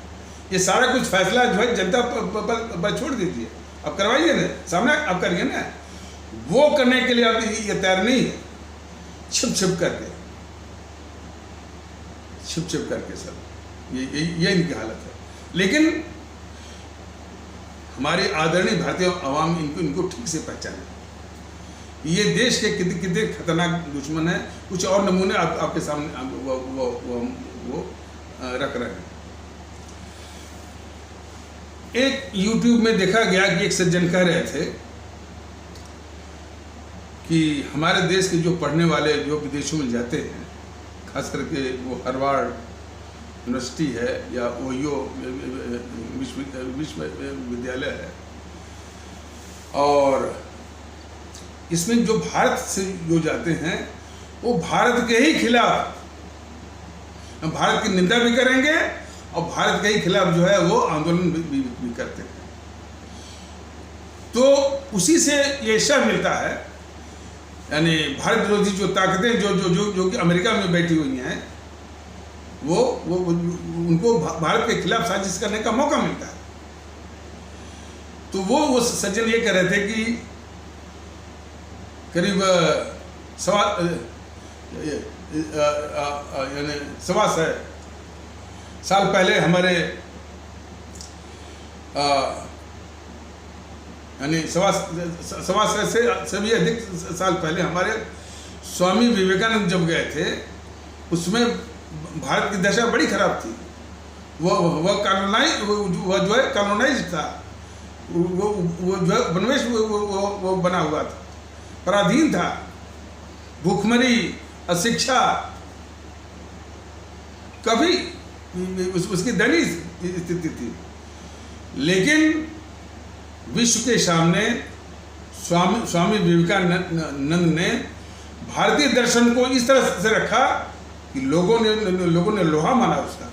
Speaker 1: ये सारा कुछ फैसला जो है जनता पर छोड़ दीजिए। अब करवाइए ना, सामना अब करिए ना। वो करने के लिए अब ये तैयार नहीं है। छिप करके सब ये इनकी हालत है। लेकिन हमारी आदरणीय भारतीय आवाम इनको ठीक से पहचाने। ये देश के कितने खतरनाक दुश्मन है। कुछ और नमूने आपके सामने वो रख रहे हैं। एक YouTube में देखा गया कि एक सज्जन कह रहे थे कि हमारे देश के जो पढ़ने वाले जो विदेशों में जाते हैं, खास करके वो हार्वर्ड यूनिवर्सिटी है या ओहियो विश्वविद्यालय है, और इसमें जो भारत से जो जाते हैं वो भारत के ही खिलाफ, भारत की निंदा भी करेंगे और भारत के ही खिलाफ जो है वो आंदोलन भी करते हैं। तो उसी से ये शह मिलता है, यानी भारत विरोधी जो ताकतें जो कि अमेरिका में बैठी हुई हैं, वो उनको भारत के खिलाफ साजिश करने का मौका मिलता है। तो वो सज्जन ये कह रहे थे कि करीब 125 साल पहले हमारे यानी सवा से भी अधिक साल पहले हमारे स्वामी विवेकानंद जब गए थे, उसमें भारत की दशा बड़ी खराब थी। वह जो है कॉलोनाइज था, वो जो है उपनिवेश वो बना हुआ था, पराधीन था, भूखमरी, अशिक्षा, कभी उसकी दयनीय स्थिति थी। लेकिन विश्व के सामने स्वामी विवेकानंद ने भारतीय दर्शन को इस तरह से रखा कि लोगों ने लोहा माना उसका।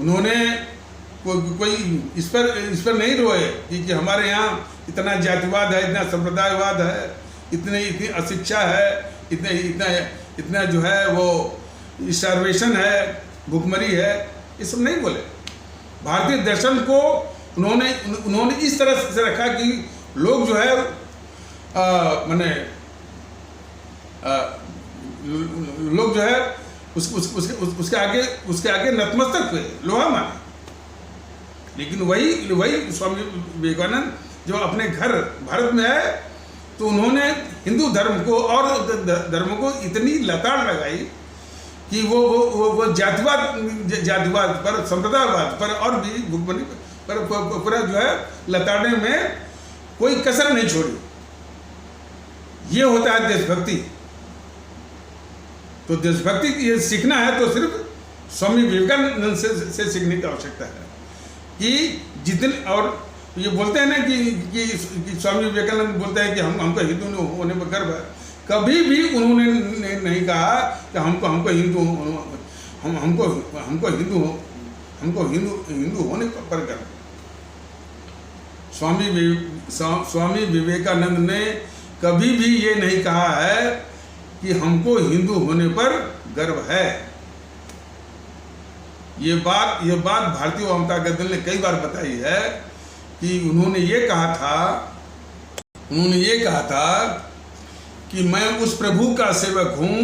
Speaker 1: उन्होंने कोई इस पर नहीं रोए कि हमारे यहाँ इतना जातिवाद है, इतना संप्रदायवाद है, इतनी अशिक्षा है, इतना जो है वो स्टार्वेशन है, भूखमरी है, ये सब नहीं बोले। भारतीय दर्शन को उन्होंने इस तरह से रखा कि लोग जो है लोग जो है उसके आगे नतमस्तक हुए, लोहा माने। लेकिन वही स्वामी विवेकानंद जब अपने घर भारत में आए तो उन्होंने हिंदू धर्म को और धर्मों को इतनी लताड़ लगाई कि वो जातिवाद पर, संप्रदायवाद पर और भी भूखमरी पर पूरा जो है लताड़ने में कोई कसर नहीं छोड़ी। ये होता है देशभक्ति। तो देशभक्ति ये सीखना है तो सिर्फ स्वामी विवेकानंद से सीखने की आवश्यकता है कि जितने, और ये बोलते हैं ना कि स्वामी विवेकानंद बोलते हैं कि हमको हिंदू होने पर गर्व है। कभी भी उन्होंने नहीं कहा कि हमको हिंदू होने पर गर्व। स्वामी विवेकानंद ने कभी भी ये नहीं कहा है कि हमको हिंदू होने पर गर्व है। ये बात भारतीय वामता दल ने कई बार बताई है कि उन्होंने ये कहा था कि मैं उस प्रभु का सेवक हूं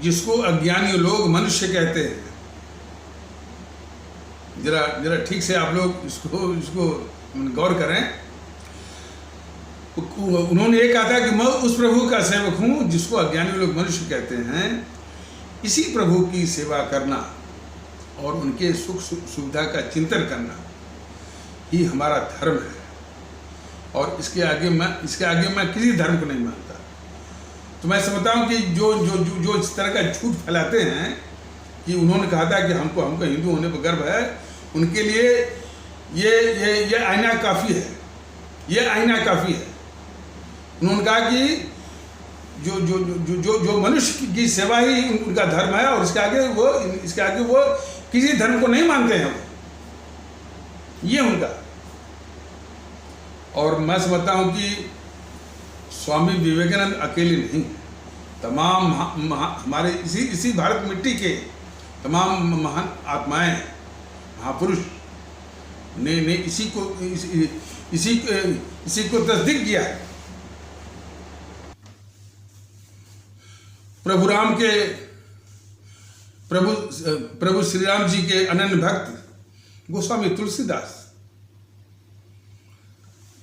Speaker 1: जिसको अज्ञानी लोग मनुष्य कहते हैं। जरा ठीक से आप लोग इसको गौर करें। उन्होंने ये कहा था कि मैं उस प्रभु का सेवक हूं जिसको अज्ञानी लोग मनुष्य कहते हैं। इसी प्रभु की सेवा करना और उनके सुख सुविधा का चिंतन करना ही हमारा धर्म है, और इसके आगे मैं किसी धर्म को नहीं मानता। तो मैं समझता हूँ कि जो इस तरह का झूठ फैलाते हैं कि उन्होंने कहा था कि हमको हिंदू होने पर गर्व है, उनके लिए ये आईना काफ़ी है। ये आईना काफ़ी है। उन्होंने कहा कि जो मनुष्य की सेवा ही उनका धर्म है, और इसके आगे वो किसी धर्म को नहीं मानते हैं। ये उनका। और मैं समझता हूँ कि स्वामी विवेकानंद अकेले नहीं, तमाम हमारे इसी भारत मिट्टी के तमाम महान आत्माएं, महापुरुष ने इसी को तस्दीक किया है। प्रभु श्री राम जी के अनन्य भक्त गोस्वामी तुलसीदास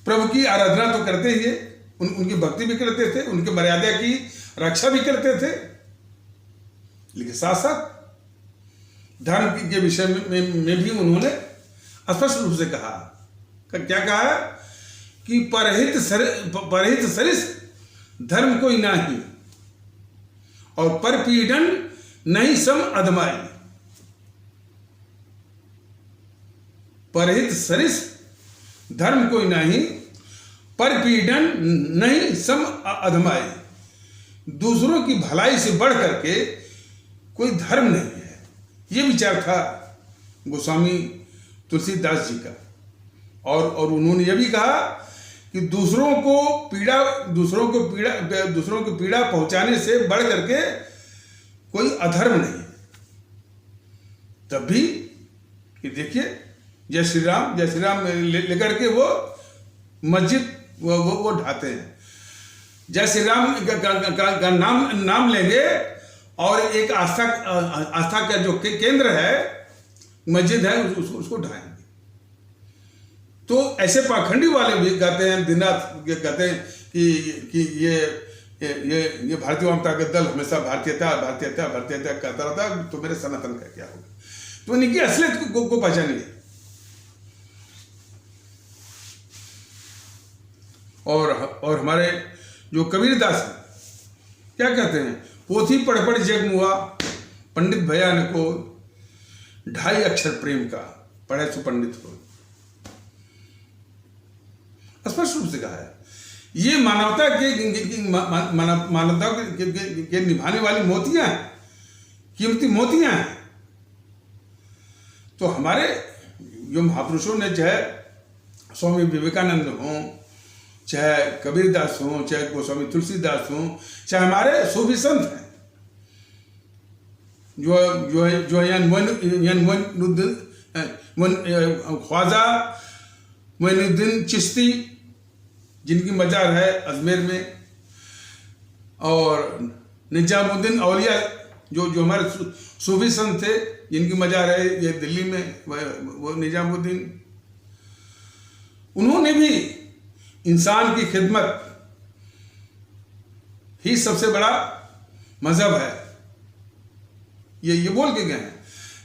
Speaker 1: प्रभु की आराधना तो करते ही, उनकी भक्ति भी करते थे, उनके मर्यादा की रक्षा भी करते थे, लेकिन साथ साथ धर्म के विषय में भी उन्होंने स्पष्ट रूप से कहा। क्या कहा कि परहित सरिस धर्म कोई नाही, और परपीड़न नहीं सम अधमाई। परहित सरिस धर्म कोई नहीं, परपीड़न नहीं सम अधमाई। दूसरों की भलाई से बढ़ करके कोई धर्म नहीं है। ये विचार था गोस्वामी तुलसीदास जी का। और उन्होंने ये भी कहा कि दूसरों को पीड़ा पहुंचाने से बढ़ करके कोई अधर्म नहीं है। तब भी कि देखिए जय श्री राम लेकर के वो मस्जिद वो ढाते हैं। जय श्री राम का नाम लेंगे और एक आस्था का जो केंद्र है, मस्जिद है, उसको ढाएंगे। तो ऐसे पाखंडी वाले भी कहते हैं, दिन रात कहते हैं कि ये भारतीय वाम ताकत दल हमेशा भारतीयता कहता रहता है, तो मेरे सनातन का क्या होगा। तो इनकी असलियत को पहचानिए। और हमारे जो कबीरदास हैं क्या कहते हैं, पोथी पढ़ जग मुआ, पंडित भयान को 2.5 अक्षर प्रेम का, पढ़े सो पंडित को। स्पष्ट रूप से कहा है। ये मानवता के निभाने वाली मोतियां हैं, कीमती मोतियां हैं। तो हमारे जो महापुरुषों ने, चाहे स्वामी विवेकानंद हों, चाहे कबीरदास हों, चाहे गोस्वामी तुलसीदास हों, चाहे हमारे सूफी संत हैं, ख्वाजा मोइनुद्दीन चिश्ती, जिनकी मजार है अजमेर में, और निजामुद्दीन औलिया जो हमारे सूफी संत थे, जिनकी मजार है ये दिल्ली में, वो निजामुद्दीन, उन्होंने भी इंसान की खिदमत ही सबसे बड़ा मजहब है, ये बोल के गए हैं।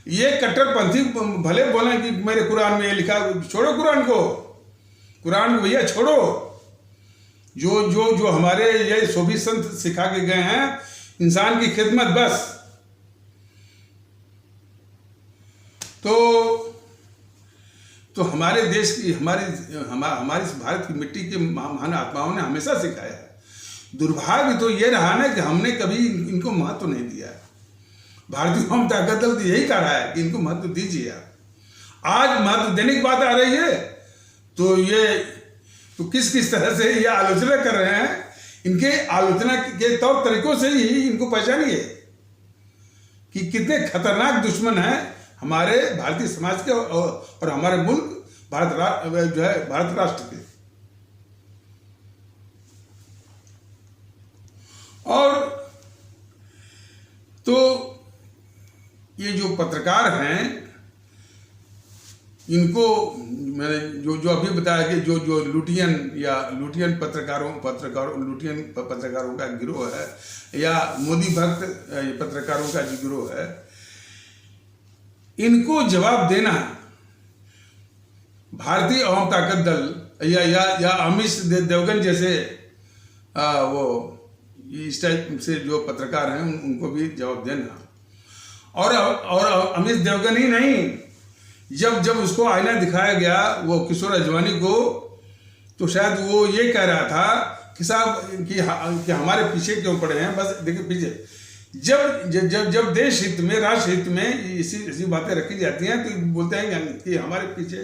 Speaker 1: ये कट्टरपंथी भले बोले कि मेरे कुरान में ये लिखा, छोड़ो कुरान को भैया छोड़ो। जो हमारे ये सूफी संत सिखा के गए हैं, इंसान की खिदमत बस। तो हमारे देश की, हमारी भारत की मिट्टी के महान आत्माओं ने हमेशा सिखाया है। दुर्भाग्य तो ये रहा ना कि हमने कभी इनको महत्व नहीं दिया है। भारतीय वाम ताकत दल तो यही कह रहा है कि इनको महत्व दीजिए आप। आज महत्व देने की बात आ रही है तो किस तरह से ये आलोचना कर रहे हैं, इनके आलोचना के तौर तरीकों से ही इनको पहचानिए कि कितने खतरनाक दुश्मन हैं हमारे भारतीय समाज के और हमारे मुल्क भारत राष्ट्र के। और तो ये जो पत्रकार हैं, इनको मैंने जो अभी बताया कि जो लुटियन पत्रकारों का गिरोह है, या मोदी भक्त पत्रकारों का जो गिरोह है, इनको जवाब देना भारतीय अवाम ताकत दल या अमित देवगन जैसे वो इस टाइप से जो पत्रकार हैं, उनको भी जवाब देना। और अमित देवगन ही नहीं, जब उसको आईना दिखाया गया वो किशोर अजवानी को, तो शायद वो ये कह रहा था कि साहब कि हमारे पीछे क्यों पड़े हैं। बस देखिए पीछे जब देश हित में, राष्ट्र हित में ऐसी बातें रखी जाती हैं तो बोलते हैं कि हमारे पीछे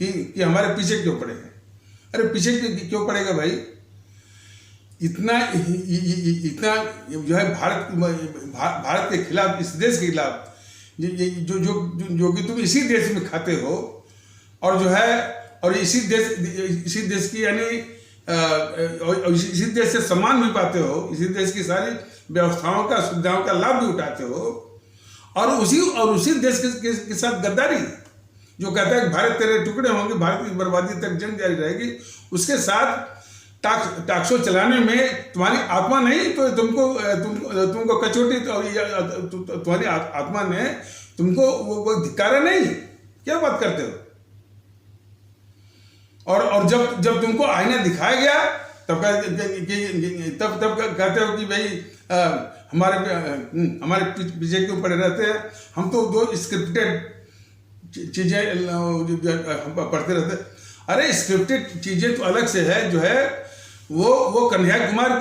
Speaker 1: कि हमारे पीछे क्यों पड़े हैं। अरे पीछे क्यों पड़ेगा भाई? इतना जो है भारत के खिलाफ, इस देश के खिलाफ जो कि तुम इसी देश में खाते हो, और जो है और इसी देश की यानी इसी देश से सम्मान भी पाते हो, इसी देश की सारी व्यवस्थाओं का, सुविधाओं का लाभ भी उठाते हो, और उसी देश के साथ गद्दारी, जो कहता है कि भारत तेरे टुकड़े होंगे, भारत की बर्बादी तक जंग जारी रहेगी, उसके साथ टाक्सो चलाने में तुम्हारी आत्मा नहीं तो तुमको कचोटी, तुम्हारी आत्मा ने तुमको वो धिक्कारा नहीं, क्या बात करते हो? और जब तुमको आईना दिखाया गया तब कहते हो कि भाई हमारे पीछे क्यों पड़े रहते हैं, हम तो दो स्क्रिप्टेड चीजें पढ़ते रहते। अरे स्क्रिप्टेड चीजें तो अलग से है, जो है वो कन्हैया कुमार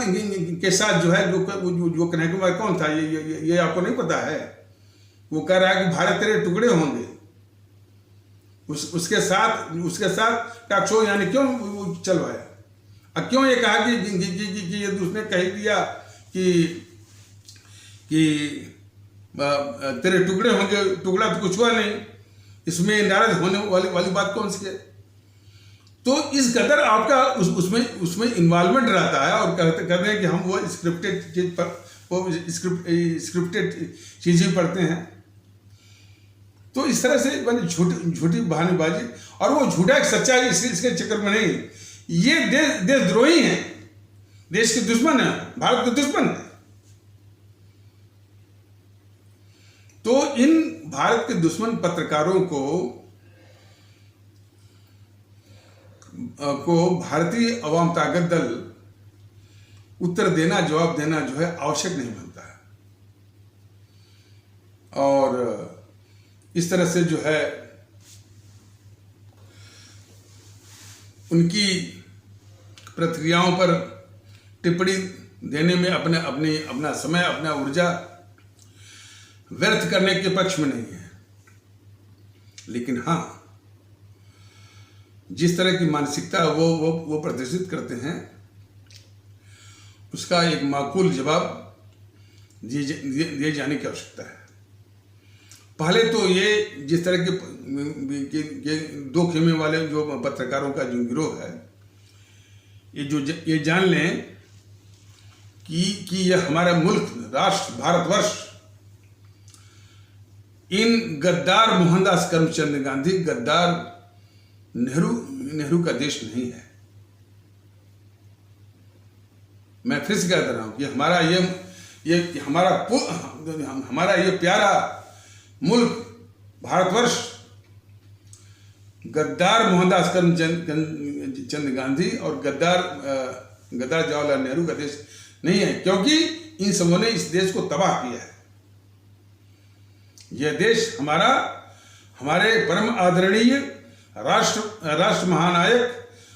Speaker 1: के साथ जो है, जो कन्हैया कुमार कौन था ये आपको नहीं पता है? वो कह रहा है कि भारत तेरे टुकड़े होंगे, उसके साथ टाक्सो यानी क्यों चलवाया? अब क्यों ये कहा कि ये उसने कह दिया कि तेरे टुकड़े होंगे, टुकड़ा तो कुछ हुआ नहीं, इसमें नाराज होने वाली बात कौन सी है? तो इस कदर आपका उसमें इन्वॉल्वमेंट रहता है, और कहते हैं कि हम वो स्क्रिप्टेड चीज वो स्क्रिप्टेड चीज़ें पढ़ते हैं। तो इस तरह से मैंने झूठी बहानेबाजी, और वो झूठा एक सच्चा है, इसके चक्कर में नहीं। ये देशद्रोही हैं, देश के दुश्मन है, भारत के दुश्मन है। तो इन भारत के दुश्मन पत्रकारों को भारतीय अवाम ताकत दल उत्तर देना, जवाब देना जो है आवश्यक नहीं बनता है। और इस तरह से जो है उनकी प्रतिक्रियाओं पर टिप्पणी देने में अपना समय, अपना ऊर्जा व्यर्थ करने के पक्ष में नहीं है। लेकिन हाँ, जिस तरह की मानसिकता वो प्रदर्शित करते हैं, उसका एक माकूल जवाब दिए जाने की आवश्यकता है। पहले तो ये जिस तरह के दो खेमे वाले जो पत्रकारों का जो गिरोह है, ये जान लें कि यह हमारा मुल्क, राष्ट्र, भारतवर्ष इन गद्दार मोहनदास करमचंद गांधी, गद्दार नेहरू का देश नहीं है। मैं फिर से कहता रहा हूं कि हमारा ये प्यारा मुल्क भारतवर्ष गद्दार मोहनदास करमचंद गांधी और गद्दार जवाहरलाल नेहरू का देश नहीं है, क्योंकि इन सबों ने इस देश को तबाह किया है। यह देश हमारे परम आदरणीय राष्ट्र महानायक,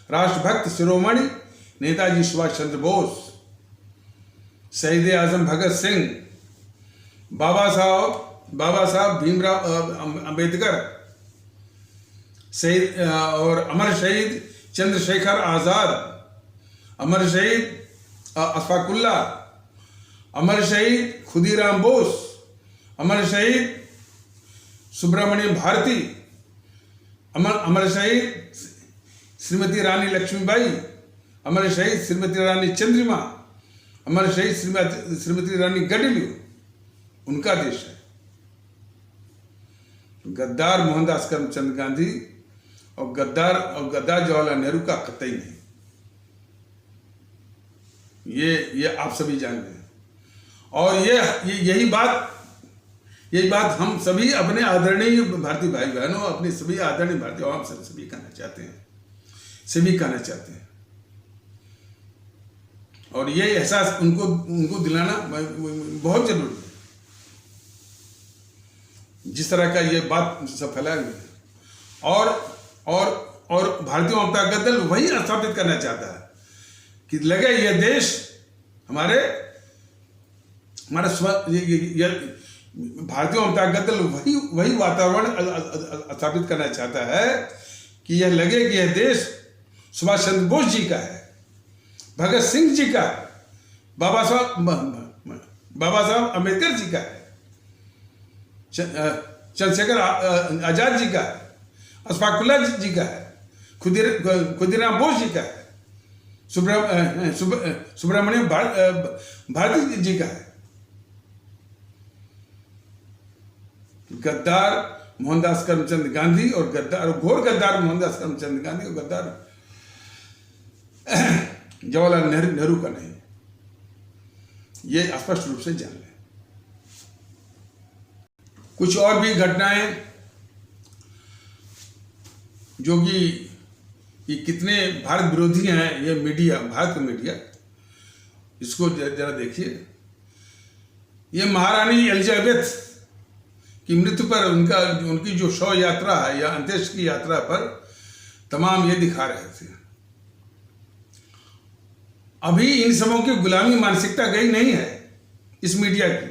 Speaker 1: राष्ट्रभक्त शिरोमणि नेताजी सुभाष चंद्र बोस, शहीद आजम भगत सिंह, बाबा साहब भीमराव अंबेडकर, शहीद और अमर शहीद चंद्रशेखर आजाद, अमर शहीद अशफाकुल्ला, अमर शहीद खुदीराम बोस, अमर शहीद सुब्रमण्यम भारती, अमर शहीद श्रीमती रानी लक्ष्मीबाई, अमर शहीद श्रीमती रानी चंद्रिमा, अमर शहीद श्रीमती रानी गडलियू, उनका देश है। गद्दार मोहनदास करमचंद गांधी और गद्दार जवाहरलाल नेहरू का कतई नहीं। ये आप सभी जान रहे हैं। और यही बात हम सभी अपने आदरणीय भारतीय भाई बहनों, अपने सभी आदरणीय भारतीय आवाम से सभी कहना चाहते हैं। और ये एहसास उनको दिलाना बहुत जरूरी है। जिस तरह का ये बात सब फैलाए हुए है, और भारतीय जनता दल वही स्थापित करना चाहता है कि लगे यह देश हमारा भारतीय जनता दल वही वातावरण स्थापित करना चाहता है कि यह लगे कि यह देश सुभाष चंद्र बोस जी का है, भगत सिंह जी का है, बाबा साहब अम्बेडकर जी का है, चंद्रशेखर आजाद जी का है, अशफाकुल्ला जी का है, खुदीराम बोस जी का है, सुब्रमण्यम भारती जी का है। गद्दार मोहनदास करमचंद गांधी और घोर गद्दार मोहनदास करमचंद गांधी और गद्दार जवाहरलाल नेहरू का नहीं। ये स्पष्ट रूप से जान लें। कुछ और भी घटनाएं जो कि ये कितने भारत विरोधी हैं, ये मीडिया, भारत का मीडिया, इसको जरा देखिए। ये महारानी एलिजाबेथ की मृत्यु पर उनकी जो शव यात्रा है या अंत्येष्टि की यात्रा पर तमाम ये दिखा रहे थे। अभी इन सबों की गुलामी मानसिकता गई नहीं है इस मीडिया की,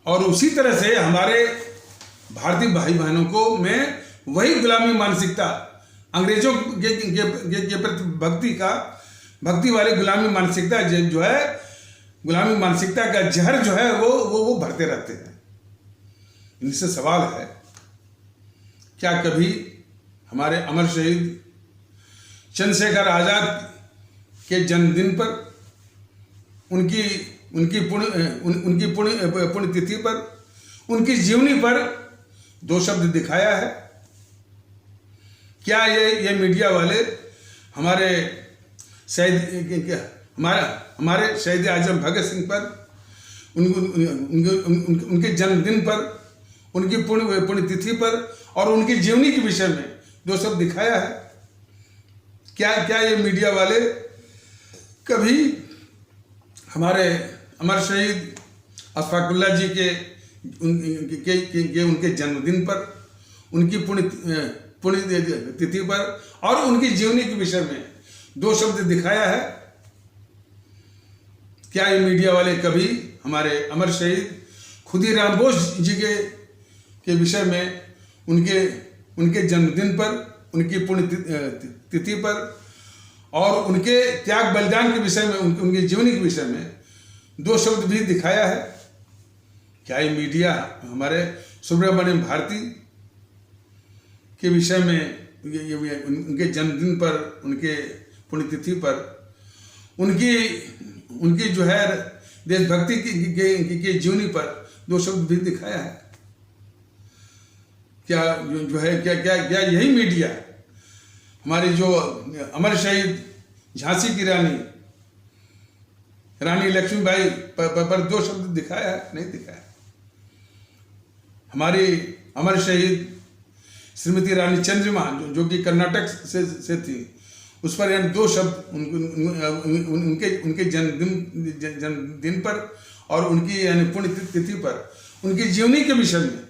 Speaker 1: और उसी तरह से हमारे भारतीय भाई बहनों को में वही गुलामी मानसिकता, अंग्रेजों के प्रति भक्ति वाली गुलामी मानसिकता जो है, गुलामी मानसिकता का जहर जो है वो भरते रहते हैं। इनसे सवाल है, क्या कभी हमारे अमर शहीद चंद्रशेखर आजाद के जन्मदिन पर उनकी उनकी पुण्यतिथि पर, उनकी जीवनी पर 2 शब्द दिखाया है? क्या ये मीडिया वाले हमारे शहीद आजम भगत सिंह पर, उनके जन्मदिन पर, उनकी पुण्यतिथि पर और उनकी जीवनी के विषय में 2 शब्द दिखाया है? क्या ये मीडिया वाले कभी हमारे अमर शहीद अशफाकुल्लाह जी के उनके जन्मदिन पर, उनकी पुण्यतिथि पर और उनकी जीवनी के विषय में 2 शब्द दिखाया है? क्या ये मीडिया वाले कभी हमारे अमर शहीद खुदीराम बोस जी के विषय में, उनके जन्मदिन पर, उनकी पुण्यतिथि पर और उनके त्याग बलिदान के विषय में, उनकी जीवनी के विषय में 2 शब्द भी दिखाया है? क्या ये मीडिया हमारे सुब्रमण्यम भारती के विषय में, उनके जन्मदिन पर, उनके पुण्यतिथि पर, उनकी जो है देशभक्ति की जीवनी पर 2 शब्द भी दिखाया है? क्या यही मीडिया हमारी जो अमर शहीद झांसी की रानी लक्ष्मीबाई पर 2 शब्द दिखाया है? नहीं दिखाया। हमारी अमर शहीद श्रीमती रानी चंद्रिमा जो कि कर्नाटक से थी, उस पर यानी 2 शब्द उनके जन्मदिन पर और उनकी यानी पुण्यतिथि पर, उनकी जीवनी के विषय में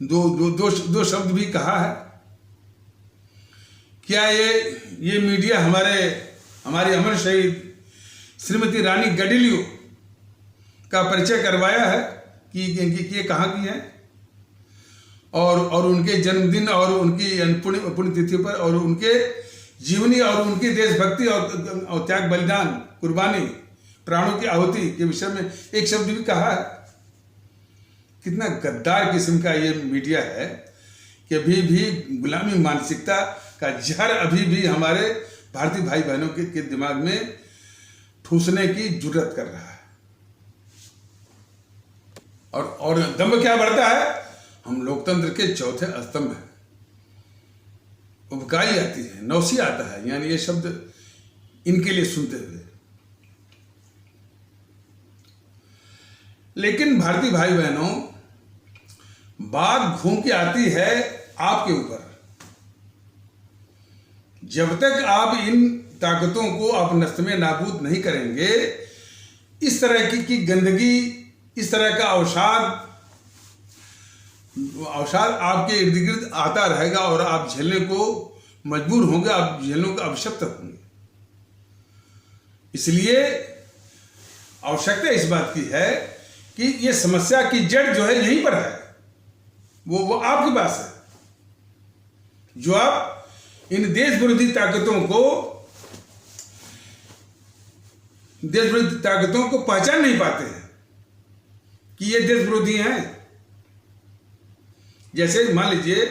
Speaker 1: 2 शब्द भी कहा है? क्या ये मीडिया हमारी अमर शहीद श्रीमती रानी गडिलियो का परिचय करवाया है कि ये कहाँ की है और उनके जन्मदिन और उनकी पुण्यतिथि पर और उनके जीवनी और उनकी देशभक्ति और त्याग बलिदान, कुर्बानी, प्राणों की आहुति के विषय में 1 शब्द भी कहा है? कितना गद्दार किस्म का ये मीडिया है कि अभी भी गुलामी मानसिकता का जहर अभी भी हमारे भारतीय भाई बहनों के दिमाग में ठूसने की जुर्रत कर रहा है। और दम्भ क्या बढ़ता है? हम लोकतंत्र के चौथे स्तंभ हैं। उबकाई आती है, नौसी आता है, यानी ये शब्द इनके लिए सुनते हुए। लेकिन भारतीय भाई बहनों, बात घूम के आती है आपके ऊपर। जब तक आप इन ताकतों को आप नष्ट में नाबूद नहीं करेंगे, इस तरह की गंदगी, इस तरह का अवसाद आपके इर्द गिर्द आता रहेगा और आप झेलने को मजबूर होंगे, आप झेलने को आवश्यकता होंगे। इसलिए आवश्यकता इस बात की है कि ये समस्या की जड़ जो है यहीं पर है, वो आपके पास है। जो आप इन देश विरोधी ताकतों को पहचान नहीं पाते हैं कि ये देश विरोधी हैं। जैसे मान लीजिए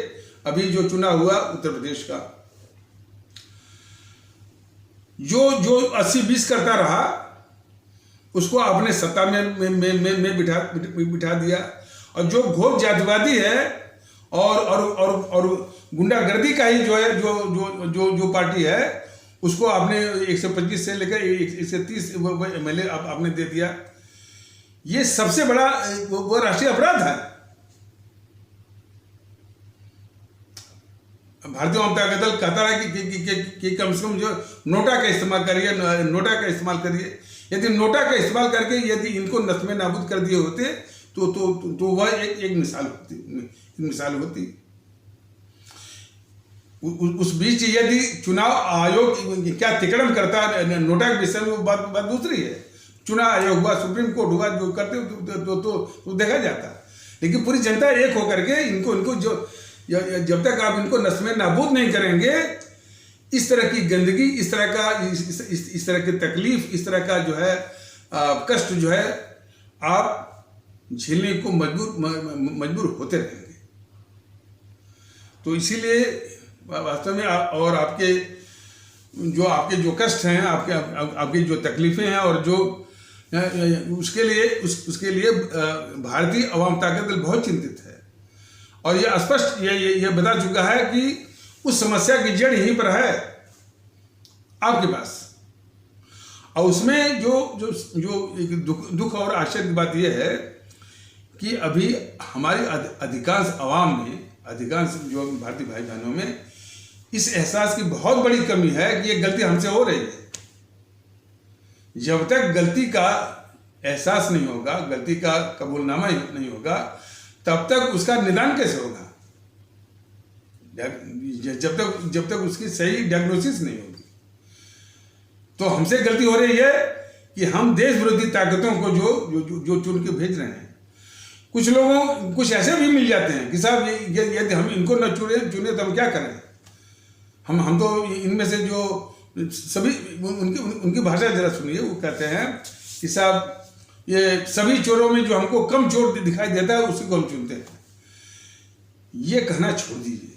Speaker 1: अभी जो चुनाव हुआ उत्तर प्रदेश का, जो 80-20 करता रहा, उसको आपने सत्ता में बिठा दिया। और जो घोर जातिवादी है और गुंडागर्दी का ही जो है जो पार्टी है, उसको आपने 125 से लेकर 130 MLA आपने दे दिया। ये सबसे बड़ा वो राष्ट्रीय अपराध है। भारतीय जनता दल कहता है कि कम से कम जो नोटा का इस्तेमाल करिए। यदि नोटा का इस्तेमाल करके यदि इनको नष्ट में नाबूद कर दिए होते तो वह एक मिसाल होती। उस बीच यदि चुनाव आयोग क्या तिकड़म करता है नोटा के विषय में, वो बात दूसरी है। चुनाव आयोग हुआ, सुप्रीम कोर्ट हुआ, जो करते तो देखा जाता। लेकिन पूरी जनता एक होकर के इनको जो जब तक आप इनको नष्ट में नाबूद नहीं करेंगे, इस तरह की गंदगी, इस तरह की तकलीफ, इस तरह का जो है कष्ट जो है आप झेलने को मजबूर होते रहेंगे। तो इसीलिए वास्तव में और आपके जो आपके जो कष्ट हैं, आपकी जो तकलीफ़ें हैं, और जो उसके लिए भारतीय अवाम ताकत दल बहुत चिंतित है। और ये स्पष्ट ये बता चुका है कि उस समस्या की जड़ यहीं पर है आपके पास। और उसमें जो एक दुख और आश्चर्य की बात यह है कि अभी हमारी अधिकांश अवाम में, अधिकांश जो भारतीय भाई बहनों में इस एहसास की बहुत बड़ी कमी है कि ये गलती हमसे हो रही है। जब तक गलती का एहसास नहीं होगा, गलती का कबूलनामा नहीं होगा, तब तक उसका निदान कैसे होगा? जब तक उसकी सही डायग्नोसिस नहीं होगी। तो हमसे गलती हो रही है कि हम देश विरोधी ताकतों को जो चुन के भेज रहे हैं। कुछ लोगों, कुछ ऐसे भी मिल जाते हैं कि साहब यदि हम इनको न चुने तो हम क्या करें? हम तो इनमें से जो सभी, उनकी भाषा जरा सुनिए। वो कहते हैं कि साहब ये सभी चोरों में जो हमको कम चोर दिखाई देता है उसी को हम चुनते हैं। ये कहना छोड़ दीजिए।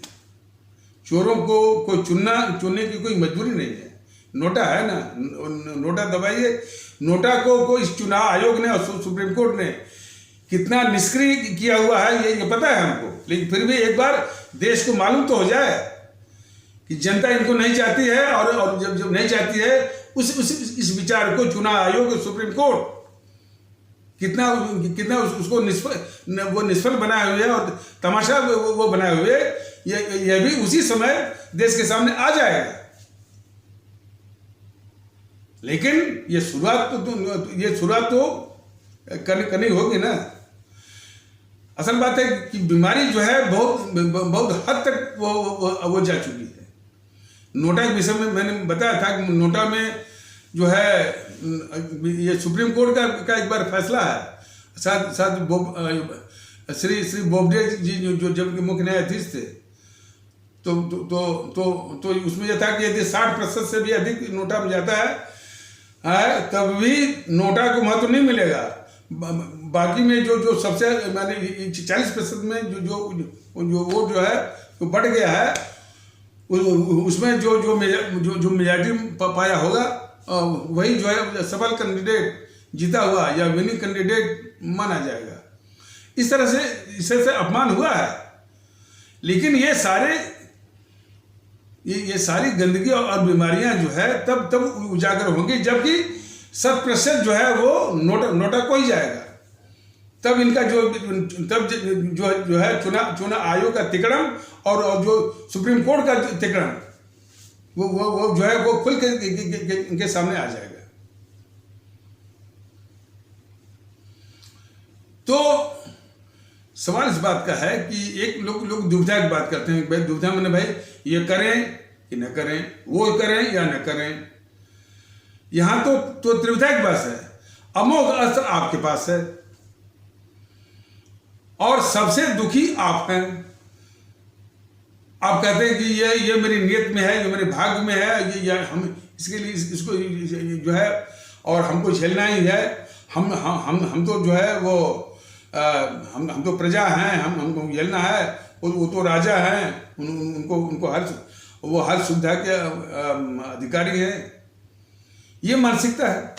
Speaker 1: चोरों को कोई चुनने की कोई मजबूरी नहीं है। नोटा है ना, नोटा दबाइए। नोटा को इस चुनाव आयोग ने और सुप्रीम कोर्ट ने कितना निष्क्रिय किया हुआ है ये पता है हमको। लेकिन फिर भी एक बार देश को मालूम तो हो जाए कि जनता इनको नहीं चाहती है, और जब नहीं चाहती है इस विचार को चुनाव आयोग, सुप्रीम कोर्ट कितना उसको निष्फल बनाए हुए है और तमाशा वो बनाए हुए। यह भी उसी समय देश के सामने आ जाएगा। लेकिन ये शुरुआत तो करनी होगी ना। असल बात है कि बीमारी जो है बहुत हद तक वो जा चुकी है। नोटा के विषय में मैंने बताया था कि नोटा में जो है ये सुप्रीम कोर्ट का एक बार फैसला है। साथ श्री बोबडे जी जो जब के मुख्य न्यायाधीश थे, तो उसमें यह था कि यदि 60% से भी अधिक नोटा में जाता है तब भी नोटा को महत्व नहीं मिलेगा। बाकी में जो सबसे माने 40% में जो वोट जो है तो बढ़ गया है, उसमें जो मेजॉरिटी पाया होगा वही जो है सफल कैंडिडेट जीता हुआ या विनिंग कैंडिडेट माना जाएगा। इस तरह से अपमान हुआ है। लेकिन ये सारी गंदगी और बीमारियां जो है तब उजागर होंगी जबकि 100% जो है वो नोटा को ही जाएगा। तब इनका जो है चुनाव आयोग का तिकड़म और जो सुप्रीम कोर्ट का तिकड़म वो जो है वो खुल के इनके सामने आ जाएगा। तो सवाल इस बात का है कि एक लोग दुविधा की बात करते हैं। भाई दुविधा मैंने भाई ये करें कि न करें, वो करें या न करें। यहां तो त्रिविधा की बात है। अमोघ अस्त्र आपके पास है और सबसे दुखी आप हैं। आप कहते हैं कि ये मेरी नियत में है, ये मेरे भाग्य में है, ये हम इसके लिए इसको जो है और हमको झेलना ही है। हम तो जो है वो हम तो प्रजा हैं, हमको झेलना है। वो तो राजा हैं, उनको हर सुविधा के अधिकारी हैं। ये मानसिकता है।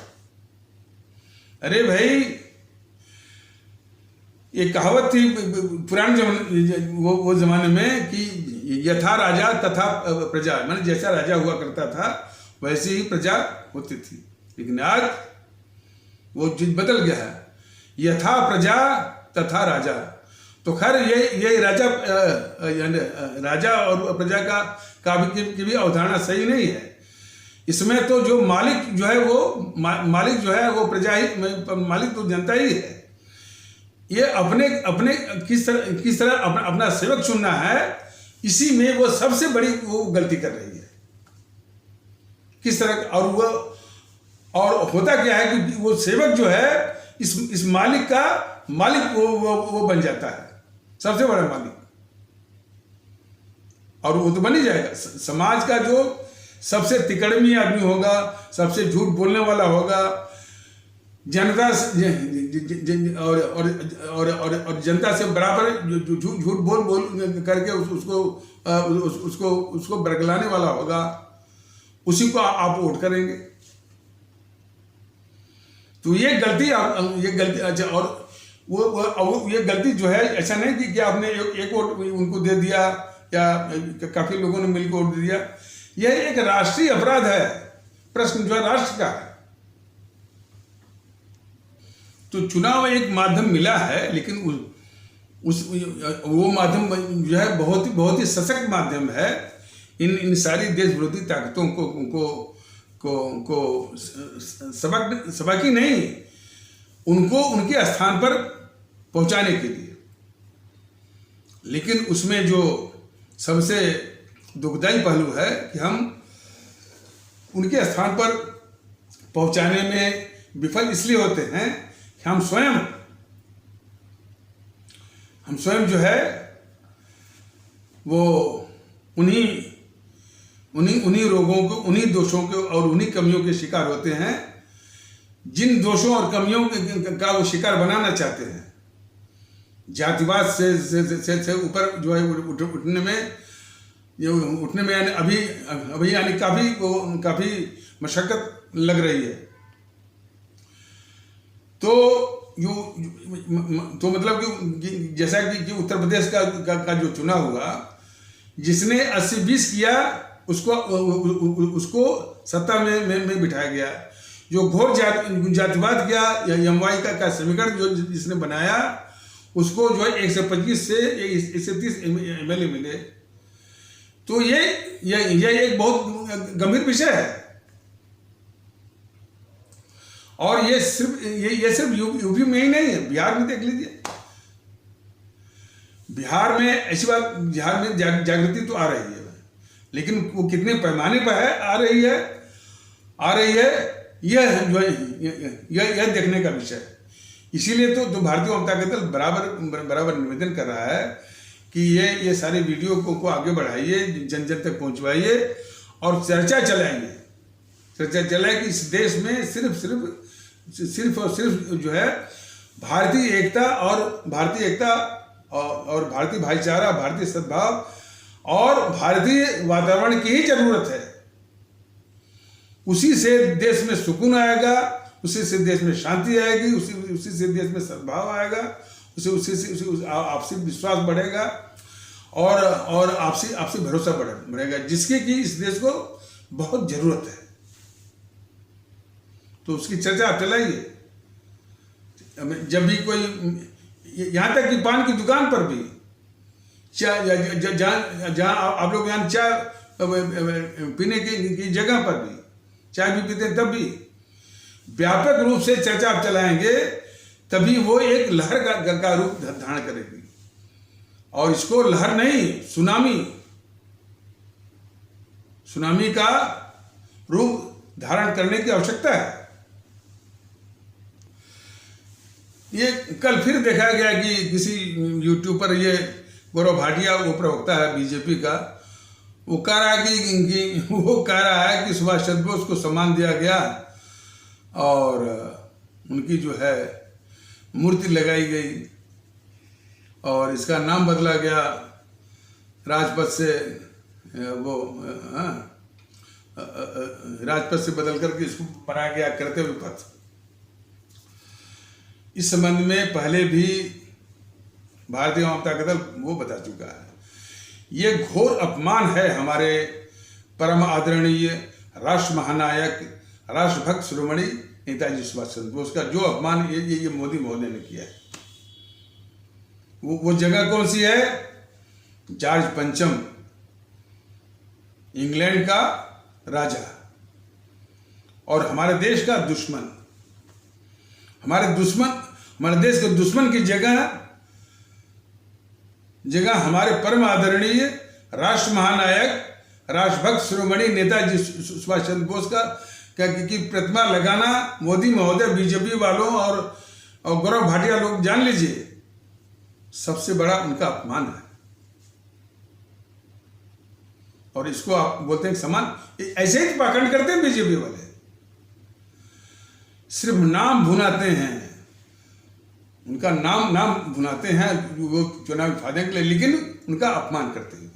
Speaker 1: अरे भाई ये कहावत थी पुराने वो जमाने में कि यथा राजा तथा प्रजा, माने जैसा राजा हुआ करता था वैसे ही प्रजा होती थी। लेकिन आज वो चीज बदल गया है, यथा प्रजा तथा राजा। तो खैर ये राजा और प्रजा का भी अवधारणा सही नहीं है। इसमें तो जो मालिक जो है वो प्रजा ही, मालिक तो जनता ही है। ये अपने किस तरह अपना सेवक चुनना है, इसी में वो सबसे बड़ी वो गलती कर रही है। किस तरह और होता क्या है कि वो सेवक जो है इस मालिक का मालिक वो बन जाता है, सबसे बड़ा मालिक। और वो तो बन ही जाएगा। समाज का जो सबसे तिकड़मी आदमी होगा, सबसे झूठ बोलने वाला होगा, जनता और जनता से बराबर झूठ बोल करके उसको बरगलाने वाला होगा, उसी को आप वोट करेंगे। तो ये गलती अच्छा, और वो ये गलती जो है, ऐसा नहीं कि आपने एक वोट उनको दे दिया या काफी लोगों ने मिलकर वोट दे दिया। यह एक राष्ट्रीय अपराध है, प्रश्न जो है राष्ट्र का है। तो चुनाव एक माध्यम मिला है, लेकिन वो माध्यम जो है बहुत ही सशक्त माध्यम है इन सारी देश विरोधी ताकतों को सबक ही नहीं, उनको उनके स्थान पर पहुंचाने के लिए। लेकिन उसमें जो सबसे दुखदायी पहलू है कि हम उनके स्थान पर पहुंचाने में विफल इसलिए होते हैं कि हम स्वयं जो है वो उन्हीं रोगों को, उन्हीं दोषों के और उन्हीं कमियों के शिकार होते हैं जिन दोषों और कमियों का वो शिकार बनाना चाहते हैं। जातिवाद से ऊपर जो है उठने में अभी यानी काफी मशक्कत लग रही है। तो मतलब कि जैसा कि उत्तर प्रदेश का जो चुनाव हुआ, जिसने 80-20 किया उसको सत्ता में बिठाया गया। जो घोर जातिवाद किया या एमवाई का समीकरण जो जिसने बनाया, उसको जो है 125 से 130 MLA मिले। तो ये एक बहुत गंभीर विषय है। और ये सिर्फ यूपी में ही नहीं है, बिहार में देख लीजिए। बिहार में ऐसी बात, बिहार में जागृति तो आ रही है, लेकिन वो कितने पैमाने पर है आ रही है यह जो है यह देखने का विषय है। इसीलिए तो भारतीय जनता दल बराबर निवेदन कर रहा है कि ये सारे वीडियो को आगे बढ़ाइए, जन जन तक पहुंचवाइए और चर्चा चलाए कि इस देश में सिर्फ और सिर्फ जो है भारतीय एकता और भारतीय भाईचारा, भारतीय सद्भाव और भारतीय वातावरण की ही जरूरत है। उसी से देश में सुकून आएगा, उसी से देश में शांति आएगी, उसी से देश में सद्भाव आएगा, उसी से आपसी विश्वास बढ़ेगा और आपसी भरोसा बढ़ेगा, जिसकी कि इस देश को बहुत जरूरत है। तो उसकी चर्चा आप चलाइए। जब भी कोई, यहाँ तक कि पान की दुकान पर भी, जहाँ आप लोग यहाँ चाय पीने की जगह पर भी चाय भी पीते हैं, तब भी व्यापक रूप से चर्चा आप चलाएंगे, तभी वो एक लहर का रूप धारण करेगी। और इसको लहर नहीं, सुनामी का रूप धारण करने की आवश्यकता है। ये कल फिर देखा गया कि किसी यूट्यूब पर ये गौरव भाटिया, वो प्रवक्ता है बीजेपी का, वो कह रहा है कि सुभाष चंद्र बोस को सम्मान दिया गया और उनकी जो है मूर्ति लगाई गई और इसका नाम बदला गया राजपथ से, वो राजपथ से बदल करके इसको बनाया गया कर्तव्य पथ। इस संबंध में पहले भी भारतीय जनता दल वो बता चुका है। ये घोर अपमान है हमारे परम आदरणीय राष्ट्र महानायक, राष्ट्रभक्त शिरोमणि नेताजी सुभाष चंद्र बोस का जो अपमान ये मोदी महोदय ने किया है। वो जगह कौन सी है? जॉर्ज पंचम, इंग्लैंड का राजा और हमारे देश का दुश्मन, हमारे देश के दुश्मन की जगह हमारे परम आदरणीय राष्ट्र महानायक, राष्ट्रभक्त शिरोमणि नेताजी सुभाष चंद्र बोस की प्रतिमा लगाना मोदी महोदय, बीजेपी वालों और गौरव भाटिया लोग जान लीजिए, सबसे बड़ा उनका अपमान है। और इसको आप बोलते हैं समान, ऐसे ही पाखंड करते हैं बीजेपी वाले, सिर्फ नाम भुनाते हैं, उनका नाम भुनाते हैं वो चुनावी फायदे के लिए, लेकिन उनका अपमान करते हुए।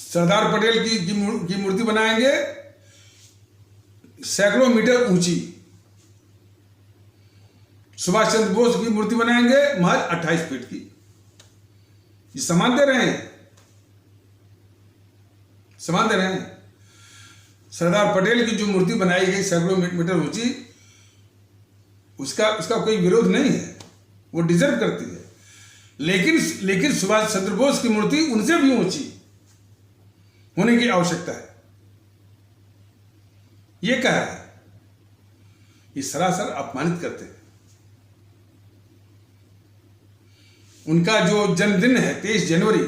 Speaker 1: सरदार पटेल की मूर्ति बनाएंगे सैकड़ों मीटर ऊंची। सुभाष चंद्र बोस की मूर्ति बनाएंगे महज 28 फीट की। ये सम्मान दे रहे हैं, सम्मान दे रहे हैं। सरदार पटेल की जो मूर्ति बनाई गई सैकड़ों मीटर ऊंची, उसका कोई विरोध नहीं है, वो डिजर्व करती है। लेकिन सुभाष चंद्र बोस की मूर्ति उनसे भी ऊंची होने की आवश्यकता है। ये कहा है, ये सरासर अपमानित करते हैं। उनका जो जन्मदिन है 23 जनवरी,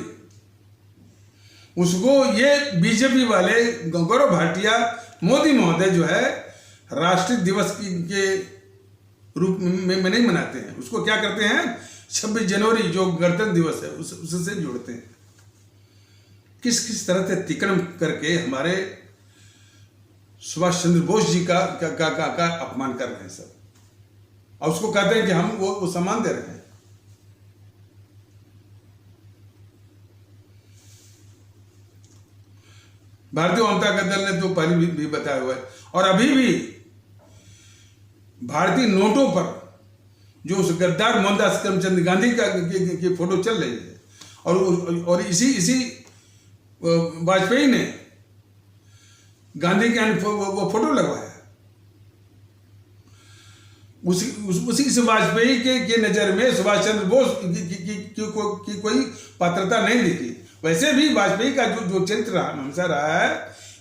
Speaker 1: उसको ये बीजेपी वाले गौरव भाटिया मोदी महोदय जो है राष्ट्रीय दिवस के रूप में नहीं मनाते हैं। उसको क्या करते हैं, 26 जनवरी जो गणतंत्र दिवस है उससे जोड़ते हैं। किस तरह से तिकड़म करके हमारे सुभाष चंद्र बोस जी का अपमान कर रहे हैं सब, और उसको कहते हैं कि हम वो सम्मान दे रहे हैं। भारतीय जनता दल ने तो पहले भी बताया हुआ है, और अभी भी भारतीय नोटों पर जो उस गद्दार मोहनदास करमचंद गांधी की फोटो चल रही है, और इसी वाजपेयी ने गांधी के वो फोटो लगवाया। उसी से वाजपेयी के नजर में सुभाष चंद्र बोस की कोई पात्रता नहीं दिखी। वैसे भी वाजपेयी का जो चरित्र हमेशा रहा है,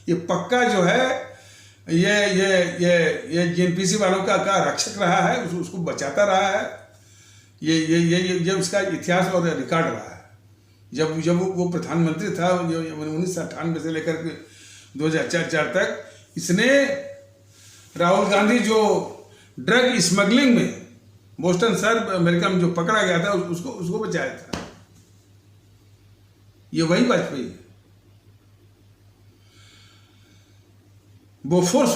Speaker 1: ये पक्का जो है ये जेएनपीसी वालों का रक्षक रहा है, उसको बचाता रहा है। ये उसका इतिहास और रिकॉर्ड रहा है। जब वो प्रधानमंत्री था 1998 से लेकर के 2004 तक, इसने राहुल गांधी जो ड्रग स्मगलिंग में बोस्टन शहर अमेरिका में जो पकड़ा गया था उसको बचाया था। ये वही वाजपेयी है। बोफोर्स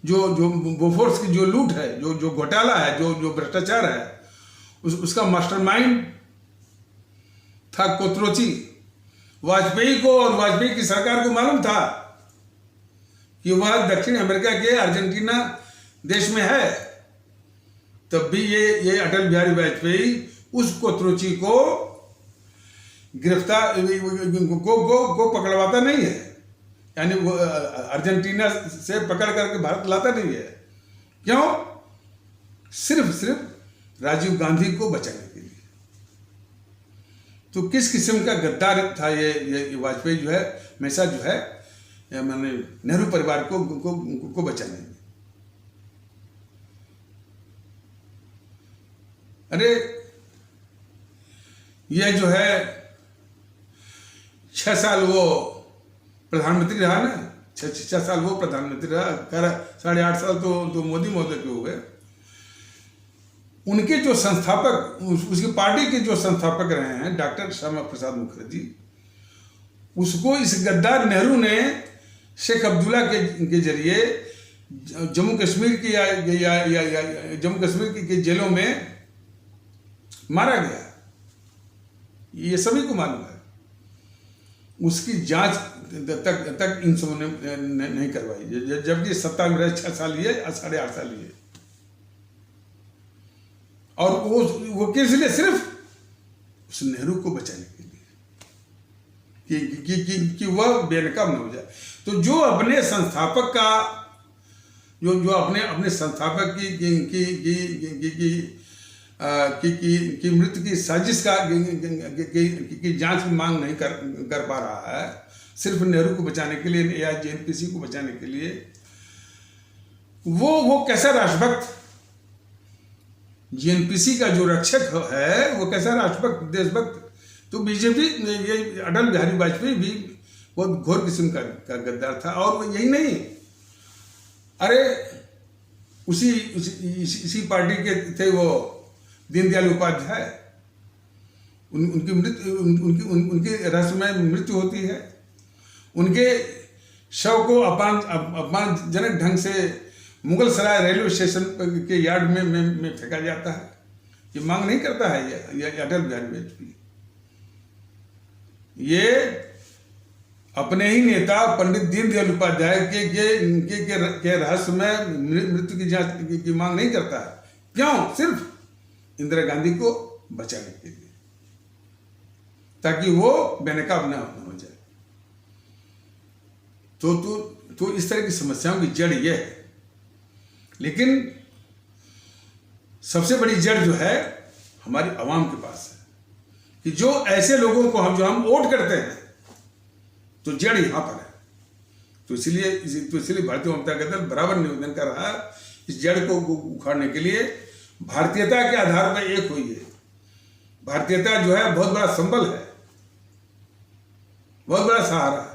Speaker 1: बोफोर्स की जो लूट है, जो घोटाला है, जो भ्रष्टाचार है, उसका मास्टरमाइंड था कोत्रोची। वाजपेयी को और वाजपेयी की सरकार को मालूम था कि वह दक्षिण अमेरिका के अर्जेंटीना देश में है। तब भी ये अटल बिहारी वाजपेयी उस कोत्रोची को गिरफ्तार को पकड़वाता नहीं है, यानी वो अर्जेंटीना से पकड़ करके भारत लाता नहीं है। क्यों? सिर्फ राजीव गांधी को बचाने के लिए। तो किस किस्म का गद्दार था ये वाजपेयी जो है, हमेशा जो है मैंने नेहरू परिवार को बचाने में। अरे ये जो है 6 साल वो प्रधानमंत्री रहा ना, 6 साल वो प्रधानमंत्री रहा, 8.5 साल तो मोदी महोदय के हुए। उनके जो संस्थापक, उसकी पार्टी के जो संस्थापक रहे हैं डॉक्टर श्यामा प्रसाद मुखर्जी, उसको इस गद्दार नेहरू ने शेख अब्दुल्ला के जरिए जम्मू कश्मीर की जम्मू कश्मीर की जेलों में मारा गया। ये सभी को मालूम है। उसकी जांच तक इन सबों ने नहीं करवाई, जबकि सत्ता में रहे 6 साल ये, 8.5 साल ये। और वो किस लिए? सिर्फ उस नेहरू को बचाने के लिए कि वह बेनकाम न हो जाए। तो जो अपने संस्थापक का जो अपने संस्थापक की मृत्यु की साजिश की जांच की मांग नहीं कर पा रहा है, सिर्फ नेहरू को बचाने के लिए या जेएनपीसी को बचाने के लिए, वो कैसा राष्ट्रभक्त, जेएनपीसी का जो रक्षक है वो कैसा राष्ट्रभक्त, देशभक्त। तो बीजेपी, ये अटल बिहारी वाजपेयी भी बहुत घोर किस्म का गद्दार था। और यही नहीं, अरे इसी पार्टी के थे वो दीनदयाल उपाध्याय। उनकी रहस्यमय मृत्यु होती है। उनके शव को अपमानजनक ढंग से मुगल सराय रेलवे स्टेशन के यार्ड में फेंका जाता है। ये मांग नहीं करता है ये अटल बिहारी वाजपेयी। ये अपने ही नेता पंडित दीनदयाल उपाध्याय के रहस्य में मृत्यु की जांच की मांग नहीं करता है। क्यों? सिर्फ इंदिरा गांधी को बचाने के लिए, ताकि वो बेनकाब न हो जाए। तो इस तरह की समस्याओं की जड़ ये है। लेकिन सबसे बड़ी जड़ जो है हमारी आवाम के पास है, कि जो ऐसे लोगों को हम वोट करते हैं, तो जड़ यहां पर है। तो इसलिए भारतीय जनता दल बराबर निवेदन कर रहा है, इस जड़ को उखाड़ने के लिए भारतीयता के आधार पर एक हुई है। भारतीयता जो है बहुत बड़ा संबल है, बहुत बड़ा सहारा है।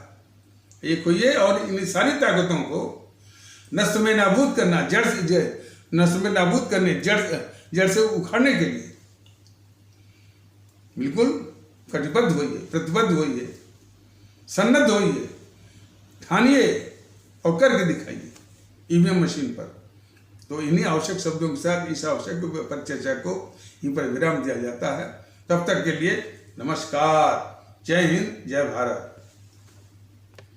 Speaker 1: एक हुई है और इन सारी ताकतों को नष्ट में नाबूद करना, नष्ट में नाबूद करने, जड़ से उखाड़ने के लिए बिल्कुल कटिबद्ध होइए, प्रतिबद्ध होइए, सन्नद्ध होइए, ठानिए और करके दिखाइए ईवीएम मशीन पर। तो इन्हीं आवश्यक शब्दों के साथ इस आवश्यक पर चर्चा को इन पर विराम दिया जाता है। तब तक के लिए नमस्कार। जय हिंद, जय भारत।